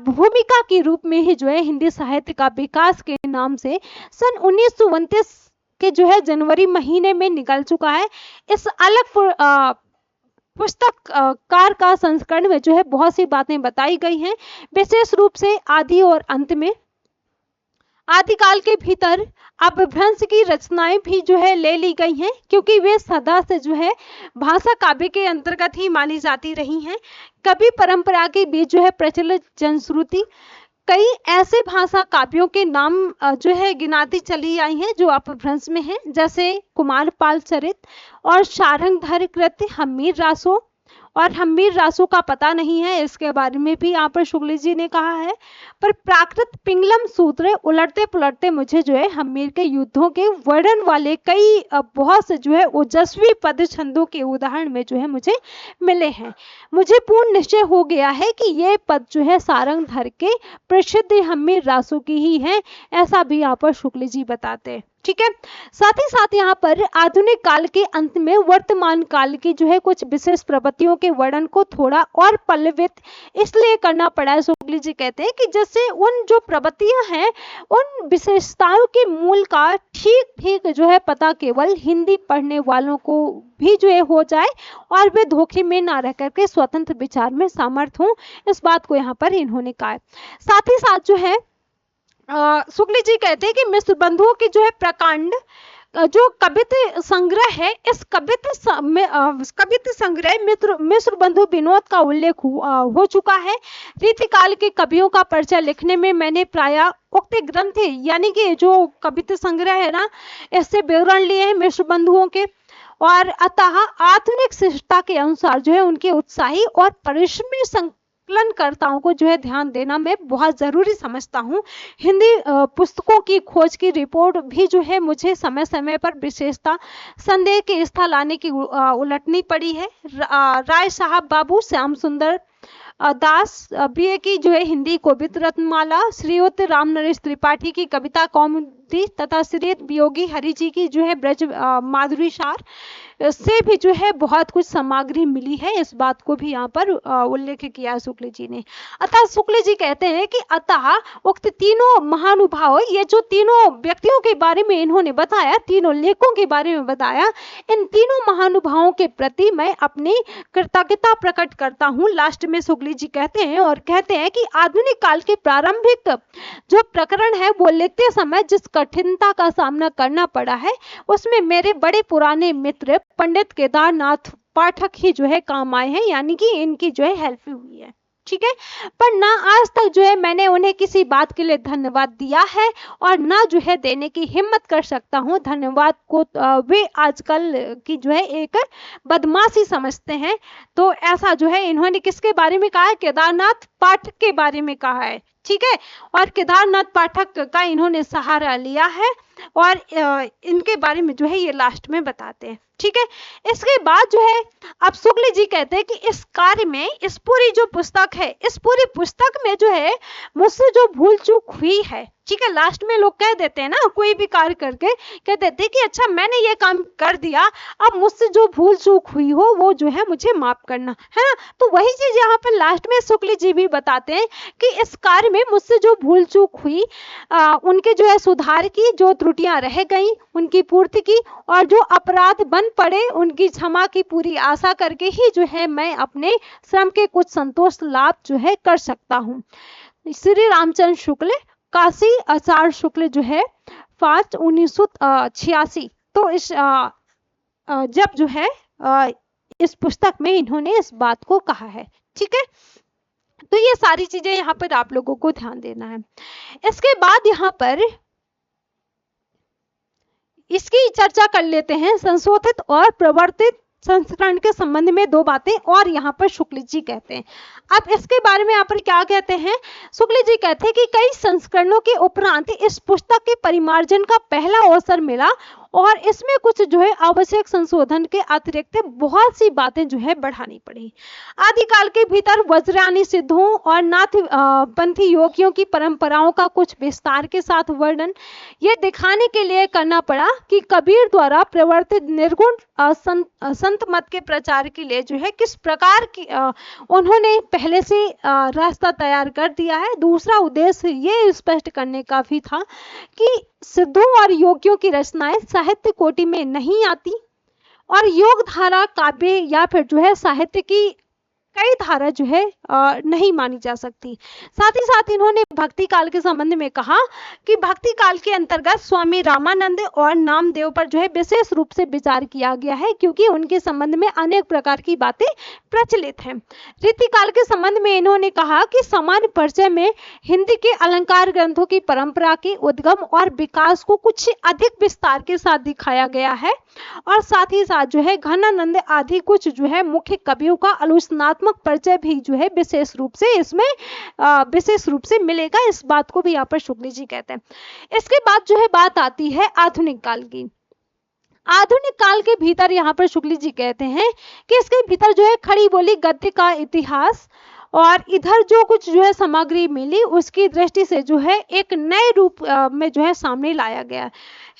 भूमिका के रूप में ही जो है हिंदी साहित्य का विकास के नाम से सन 1929 के जो है जनवरी महीने में निकल चुका है। इस अलग पुस्तक कार का संस्करण में जो है बहुत सी बातें बताई गई हैं, विशेष रूप से आदि और अंत में। आदिकाल के भीतर अपभ्रंश की रचनाएं भी जो है ले ली गई हैं, क्योंकि वे सदा से जो है भाषा काव्य के अंतर्गत ही मानी जाती रही हैं। कवि परंपरा के बीच जो है प्रचलित जनश्रुति कई ऐसे भाषा काव्यों के नाम जो है गिनाती चली आई हैं जो अपभ्रंश में हैं, जैसे कुमारपाल चरित और शारंगधर कृत्य, हम्मीर रासो। और हम्मीर रासो का पता नहीं है, इसके बारे में भी यहाँ पर शुक्ल जी ने कहा है। पर प्राकृत पिंगलम सूत्र उलटते पुलटते मुझे जो है हम्मीर के युद्धों के वर्णन वाले कई बहुत से जो है ओजस्वी पद छंदों के उदाहरण में जो है मुझे मिले हैं। मुझे पूर्ण निश्चय हो गया है कि ये पद जो है सारंगधर के प्रसिद्ध हम्मीर रासो की ही है, ऐसा भी यहाँ पर शुक्ल जी बताते हैं। ठीक है, साथ ही साथ यहाँ पर आधुनिक काल के अंत में वर्तमान काल की जो है कुछ विशेष प्रवृत्तियों के वर्णन को थोड़ा और पल्लवित इसलिए करना पड़ा है। शुक्ल जी कहते हैं कि जैसे उन जो प्रवृत्तियां हैं उन विशेषताओं के मूल का ठीक ठीक जो है पता केवल हिंदी पढ़ने वालों को भी जो है हो जाए और वे धोखे में ना रह करके स्वतंत्र विचार में सामर्थ हों, इस बात को यहाँ पर इन्होंने कहा है। साथ ही साथ जो है शुक्ल जी कहते हैं कि मिश्र बंधुओं की जो है प्रकांड जो कवित्त संग्रह है, इस कवित्त संग्रह मिश्र बंधु विनोद का उल्लेख हो चुका है। रीतिकाल के कवियों का परिचय लिखने में मैंने प्राय उक्त ग्रंथ यानी कि जो कवित्त संग्रह है ना, इससे विवरण लिए हैं मिश्र बंधुओं के। और अतः आधुनिक शिष्टता के अनुसार जो है उनके उत्साही और परिश्रमी संकलनकर्ताओं को जो है ध्यान देना मैं बहुत जरूरी समझता हूँ। हिंदी पुस्तकों की खोज की रिपोर्ट भी जो है मुझे समय समय पर विशेषता संदेह के स्थल आने की उलटनी पड़ी है। राय साहब बाबू, श्याम सुंदर दास बीए की जो है हिंदी कवित्त रत्नमाला, श्रीयुत राम नरेश त्रिपाठी की कविता कौमुदी तथा श्रीयुत वियोगी हरि जी की जो है ब्रज माधुरी सार से भी जो है बहुत कुछ सामग्री मिली है, इस बात को भी यहाँ पर उल्लेख किया शुक्ल जी ने। अतः शुक्ल जी कहते हैं कि अतः उक्त तीनों महानुभाव, ये जो तीनों व्यक्तियों के बारे में इन्होंने बताया, तीनों लेखों के बारे में बताया, इन तीनों महानुभावों के प्रति मैं अपनी कृतज्ञता प्रकट करता हूँ। लास्ट में शुक्ल जी कहते हैं और कहते हैं कि आधुनिक काल के प्रारंभिक जो प्रकरण है वो लिखते समय जिस कठिनता का सामना करना पड़ा है उसमें मेरे बड़े पुराने मित्र पंडित केदारनाथ पाठक ही जो है काम आए हैं, यानी कि इनकी जो है हेल्प हुई है। ठीक है, पर ना आज तक जो है मैंने उन्हें किसी बात के लिए धन्यवाद दिया है और ना जो है देने की हिम्मत कर सकता हूँ। धन्यवाद को वे आजकल की जो है एक बदमाशी समझते हैं। तो ऐसा जो है इन्होंने किसके बारे में कहा है? केदारनाथ पाठक के बारे में कहा है। ठीक है, और केदारनाथ पाठक का इन्होंने सहारा लिया है और इनके बारे में जो है ये लास्ट में बताते हैं। ठीक है, इसके बाद जो है अब शुक्ल जी कहते हैं कि इस कार्य में इस पूरी जो पुस्तक है, इस पूरी पुस्तक में जो है मुझसे जो भूल चूक हुई है, ठीक है, लास्ट में लोग कह देते हैं ना, कोई भी कार्य करके कह देते हैं कि अच्छा मैंने ये काम कर दिया, अब मुझसे जो भूल चूक हुई हो वो जो है मुझे माफ करना है ना। तो वही चीज यहाँ पर लास्ट में शुक्ल जी भी बताते हैं कि इस कार्य में मुझसे जो भूल चूक हुई उनके जो है सुधार की, जो त्रुटियां रह गई उनकी पूर्ति की, और जो अपराध बन पड़े उनकी क्षमा की पूरी आशा करके ही जो है मैं अपने श्रम के कुछ संतोष लाभ जो है कर सकता हूँ। श्री रामचंद्र शुक्ल, काशी आचार्य शुक्ल जो है 5/1986। तो इस जब जो है इस पुस्तक में इन्होंने इस बात को कहा है। ठीक है, तो ये सारी चीजें यहाँ पर आप लोगों को ध्यान देना है। इसके बाद यहाँ पर इसकी चर्चा कर लेते हैं। संशोधित और प्रवर्तित संस्करण के संबंध में दो बातें और यहाँ पर शुक्ल जी कहते हैं। अब इसके बारे में यहाँ पर क्या कहते हैं, शुक्ल जी कहते हैं कि कई संस्करणों के उपरांत इस पुस्तक के परिमार्जन का पहला अवसर मिला और इसमें कुछ जो है आवश्यक संशोधन के अतिरिक्त बहुत सी बातें जो है बढ़ानी पड़ी। आदिकाल के भीतर वज्रयानी सिद्धों और नाथ पंथी योगियों की परंपराओं का कुछ विस्तार के साथ वर्णन ये दिखाने के लिए करना पड़ा कि कबीर द्वारा प्रवर्तित निर्गुण संत मत के प्रचार के लिए जो है किस प्रकार की उन्होंने पहले से रास्ता तैयार कर दिया है। दूसरा उद्देश्य ये स्पष्ट करने का भी था कि सिद्धों और योगियों की रचनाएं साहित्य कोटि में नहीं आती और योग धारा काव्य या फिर जो है साहित्य की कई धारा जो है नहीं मानी जा सकती। साथ ही साथ इन्होंने भक्ति काल के संबंध में कहा कि भक्ति काल के अंतर्गत स्वामी रामानंद और नामदेव पर जो है विशेष रूप से विचार किया गया है क्योंकि उनके संबंध में अनेक प्रकार की बातें प्रचलित हैं। रीति काल के संबंध में इन्होंने कहा कि सामान्य परिचय में हिंदी के अलंकार ग्रंथों की परंपरा के उद्गम और विकास को कुछ अधिक विस्तार के साथ दिखाया गया है और साथ ही साथ जो है घनानंद आदि कुछ जो है मुख्य कवियों का आलोचनात्मक परिचय भी जो है विशेष रूप से इसमें विशेष रूप से मिलेगा। इस बात को भी यहाँ पर शुक्ल जी कहते हैं। इसके बाद जो है बात आती है आधुनिक काल की। आधुनिक काल के भीतर यहाँ पर शुक्ल जी कहते हैं कि इसके भीतर जो है खड़ी बोली गद्य का इतिहास और इधर जो कुछ जो है सामग्री मिली उसकी दृष्टि से जो है एक नए रूप में जो है सामने लाया गया।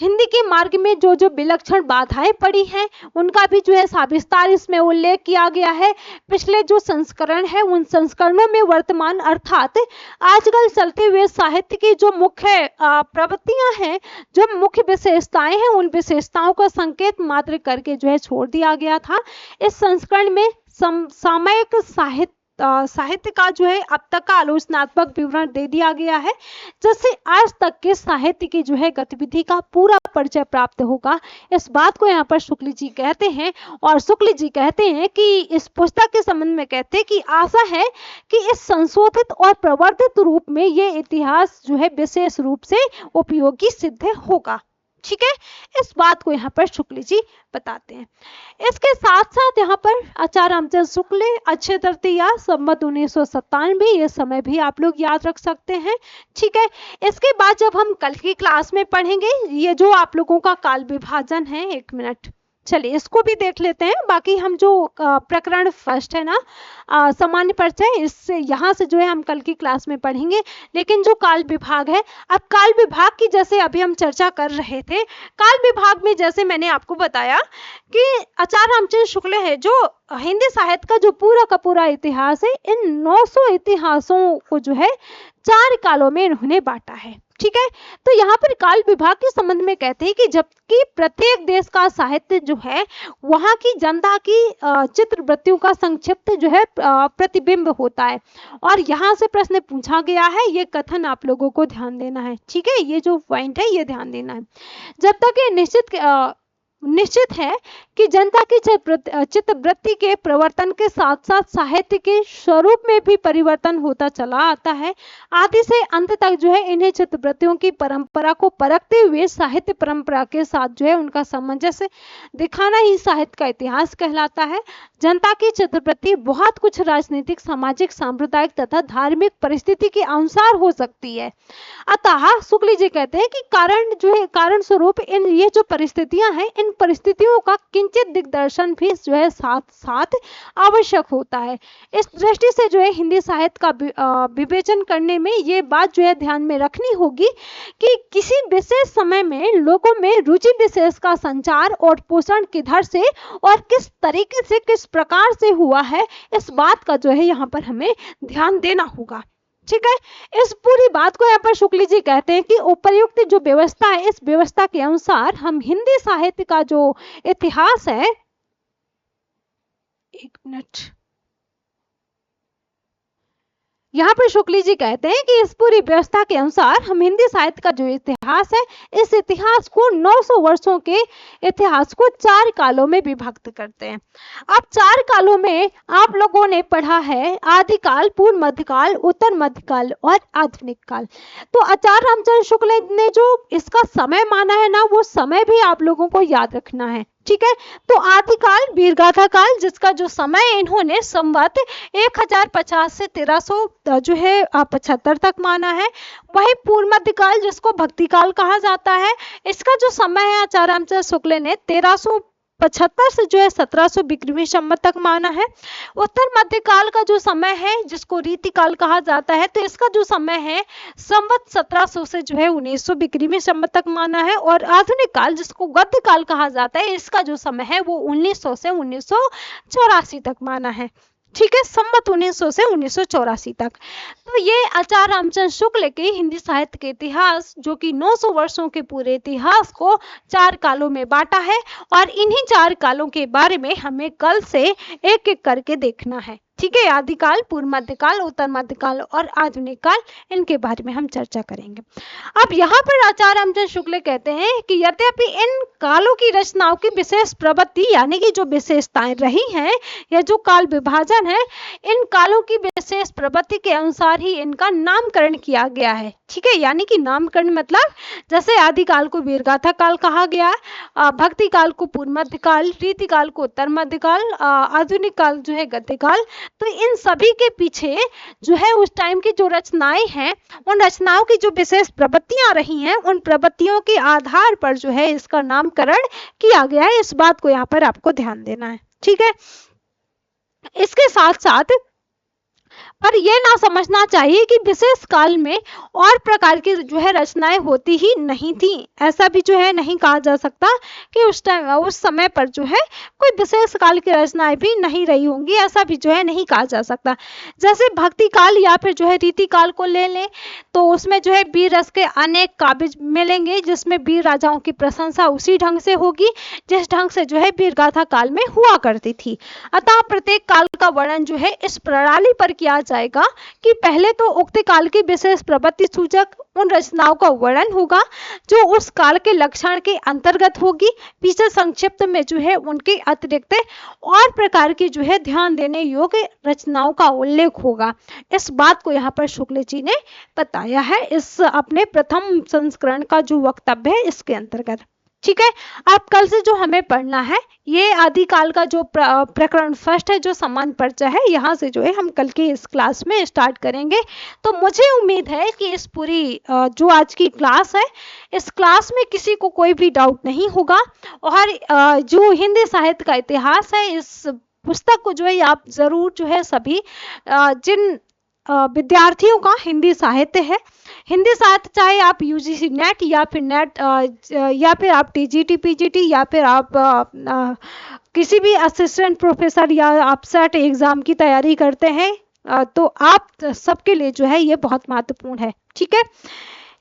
हिंदी के मार्ग में जो जो विलक्षण बाधाएं पड़ी हैं उनका भी जो है सविस्तार इसमें उल्लेख किया गया है। पिछले जो संस्करण है उन संस्करणों में वर्तमान अर्थात आजकल चलते हुए साहित्य की जो मुख्य प्रवृत्तियां हैं, जो मुख्य विशेषताएं हैं, उन विशेषताओं का संकेत मात्र करके जो है छोड़ दिया गया था। इस संस्करण में सामयिक साहित्य का जो है अब तक का आलोचनात्मक विवरण दे दिया गया है जिससे आज तक के साहित्य की जो है गतिविधि का पूरा परिचय प्राप्त होगा। इस बात को यहाँ पर शुक्ल जी कहते हैं और शुक्ल जी कहते हैं कि इस पुस्तक के संबंध में कहते हैं कि आशा है कि इस संशोधित और प्रवर्धित रूप में ये इतिहास जो है विशेष रूप से उपयोगी सिद्ध होगा। ठीक है, इस बात को यहाँ पर शुक्ल जी बताते हैं। इसके साथ साथ यहाँ पर आचार्य रामचंद्र शुक्ल अक्षय तृतीया संवत 1997 ये समय भी आप लोग याद रख सकते हैं। ठीक है, इसके बाद जब हम कल की क्लास में पढ़ेंगे ये जो आप लोगों का काल विभाजन है, एक मिनट चलिए इसको भी देख लेते हैं। बाकी हम जो प्रकरण फर्स्ट है ना सामान्य परिचय, इससे यहाँ से जो है हम कल की क्लास में पढ़ेंगे। लेकिन जो काल विभाग है, अब काल विभाग की जैसे अभी हम चर्चा कर रहे थे, काल विभाग में जैसे मैंने आपको बताया कि आचार्य रामचंद्र शुक्ल है जो हिंदी साहित्य का जो पूरा का पूरा इतिहास है, इन 900 इतिहासों को जो है 4 कालों में इन्होंने बांटा है। ठीक है, तो यहाँ पर काल विभाग के संबंध में कहते हैं कि जबकि प्रत्येक देश का साहित्य जो है वहाँ की जनता की चित्रवृत्तियों का संक्षिप्त जो है प्रतिबिंब होता है और यहाँ से प्रश्न पूछा गया है, ये कथन आप लोगों को ध्यान देना है। ठीक है, ये जो पॉइंट है ये ध्यान देना है। जब तक ये निश्चित है कि जनता की चित्तवृत्ति के प्रवर्तन के साथ साथ साहित्य के स्वरूप में भी परिवर्तन होता चला आता है। आदि से अंत तक जो है इन्हें चित्तवृत्तियों की परंपरा को परखते हुए साहित्य परंपरा के साथ जो है उनका सामंजस्य दिखाना ही साहित्य का इतिहास कहलाता है। जनता की चित्तवृत्ति बहुत कुछ राजनीतिक, सामाजिक, सांप्रदायिक तथा धार्मिक परिस्थिति के अनुसार हो सकती है। अतः शुक्ल जी कहते हैं कि कारण स्वरूप इन ये जो परिस्थितियां हैं, इन परिस्थितियों का किंचित दिग्दर्शन भी जो है साथ साथ आवश्यक होता है। इस दृष्टि से जो है हिंदी साहित्य का विवेचन करने में ये बात जो है ध्यान में रखनी होगी कि किसी विशेष समय में लोगों में रुचि विशेष का संचार और पोषण किधर से और किस तरीके से, किस प्रकार से हुआ है, इस बात का जो है यहाँ पर हमें ध्यान देना होगा। ठीक है, इस पूरी बात को यहाँ पर शुक्ल जी कहते हैं कि उपर्युक्त जो व्यवस्था है, इस व्यवस्था के अनुसार हम हिंदी साहित्य का जो इतिहास है, एक मिनट, यहाँ पर शुक्ल जी कहते हैं कि इस पूरी व्यवस्था के अनुसार हम हिंदी साहित्य का जो इतिहास है, इस इतिहास को 900 वर्षों के इतिहास को 4 कालों में विभक्त करते हैं। अब 4 कालों में आप लोगों ने पढ़ा है आदिकाल, पूर्व मध्यकाल, उत्तर मध्यकाल और आधुनिक काल। तो आचार्य रामचंद्र शुक्ल ने जो इसका समय माना है ना, वो समय भी आप लोगों को याद रखना है। ठीक है। तो आदिकाल वीरगाथा काल, जिसका जो समय इन्होंने संवत 1050 से 1300 जो है 75 तक माना है। वही पूर्व मध्यकाल, जिसको भक्ति काल कहा जाता है, इसका जो समय है आचार्य रामचंद्र शुक्ल ने 1375 से जो है 1700 बिक्रीमी संवत तक माना है। उत्तर मध्यकाल का जो समय है, जिसको रीति काल कहा जाता है, तो इसका जो समय है संवत 1700 से जो है 1900 बिक्रीमी संवत तक माना है। और आधुनिक काल, जिसको गद्य काल कहा जाता है, इसका जो समय है वो 1900 से 1984 तक माना है। ठीक है, संवत 1900 से 1984 तक। तो ये आचार्य रामचंद्र शुक्ल के हिंदी साहित्य के इतिहास, जो कि 900 वर्षों के पूरे इतिहास को 4 कालों में बांटा है, और इन्हीं 4 कालों के बारे में हमें कल से एक एक करके देखना है। ठीक है, आदिकाल, पूर्व मध्यकाल, उत्तर मध्यकाल और आधुनिक काल, इनके बारे में हम चर्चा करेंगे। अब यहाँ पर आचार्य रामचंद्र शुक्ल कहते हैं कि यद्यपि इन कालों की रचनाओं की विशेष प्रवृत्ति, यानी कि जो विशेषताएं रही हैं या जो काल विभाजन है, इन कालों की विशेष प्रवृत्ति के अनुसार ही इनका नामकरण किया गया है। ठीक है, यानी कि नामकरण मतलब जैसे आदिकाल को वीरगाथा काल कहा गया, भक्ति काल को पूर्व मध्यकाल, रीति काल को उत्तर मध्यकाल, आधुनिक काल जो है गद्य काल। तो इन सभी के पीछे जो है उस टाइम की जो रचनाएं हैं, उन रचनाओं की जो विशेष प्रवृत्तियां रही हैं, उन प्रवृत्तियों के आधार पर जो है इसका नामकरण किया गया है। इस बात को यहाँ पर आपको ध्यान देना है। ठीक है, इसके साथ साथ पर यह ना समझना चाहिए कि विशेष काल में और प्रकार की जो है रचनाएं होती ही नहीं थी। ऐसा भी जो है नहीं कहा जा सकता कि उस टाइम, उस समय पर जो है कोई विशेष काल की रचनाएं भी नहीं रही होंगी, ऐसा भी जो है नहीं कहा जा सकता। जैसे भक्ति काल या फिर जो है रीति काल को ले लें, तो उसमें जो है वीर रस के अनेक काव्य मिलेंगे, जिसमें वीर राजाओं की प्रशंसा उसी ढंग से होगी जिस ढंग से जो है वीरगाथा काल में हुआ करती थी। अतः प्रत्येक काल का वर्णन जो है इस प्रणाली पर किया जाएगा कि पहले तो उक्त काल की विशेष प्रवृत्ति सूचक उन रचनाओं का वर्णन होगा जो उस काल के लक्षण के अंतर्गत होगी। पीछे संक्षिप्त में जो है उनके अतिरिक्त और प्रकार की जो है ध्यान देने योग्य रचनाओं का उल्लेख होगा। इस बात को यहाँ पर शुक्ल जी ने बताया है इस अपने प्रथम संस्करण का जो वक्तव्य है इसके अंतर्गत। ठीक है, अब कल से जो हमें पढ़ना है ये आदिकाल का जो प्रकरण फर्स्ट है, जो समान परिचय है, यहाँ से जो है हम कल के इस क्लास में स्टार्ट करेंगे। तो मुझे उम्मीद है कि इस पूरी जो आज की क्लास है, इस क्लास में किसी को कोई भी डाउट नहीं होगा। और जो हिंदी साहित्य का इतिहास है, इस पुस्तक को जो है आप जरूर जो है सभी जिन विद्यार्थियों का हिंदी साहित्य है, हिंदी साहित्य चाहे आप यूजीसी नेट या फिर नेट या फिर आप टीजीटी पीजीटी या फिर आप किसी भी असिस्टेंट प्रोफेसर या आप सेट एग्जाम की तैयारी करते हैं, तो आप सबके लिए जो है ये बहुत महत्वपूर्ण है। ठीक है,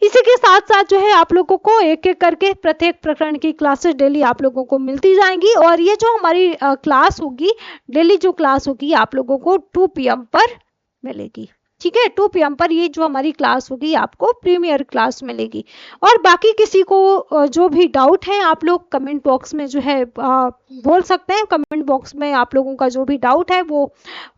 इसी के साथ साथ जो है आप लोगों को एक एक करके प्रत्येक प्रकरण की क्लासेस डेली आप लोगों को मिलती जाएंगी। और ये जो हमारी क्लास होगी, डेली जो क्लास होगी आप लोगों को 2 PM पर मिलेगी। ठीक है, 2 PM पर ये जो हमारी क्लास होगी आपको प्रीमियर क्लास मिलेगी। और बाकी किसी को जो भी डाउट है आप लोग कमेंट बॉक्स में जो है बोल सकते हैं। कमेंट बॉक्स में आप लोगों का जो भी डाउट है वो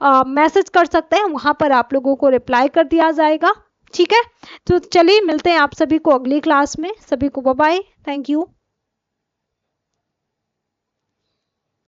मैसेज कर सकते हैं, वहां पर आप लोगों को रिप्लाई कर दिया जाएगा। ठीक है, तो चलिए मिलते हैं आप सभी को अगली क्लास में। सभी को बाय बाय, थैंक यू।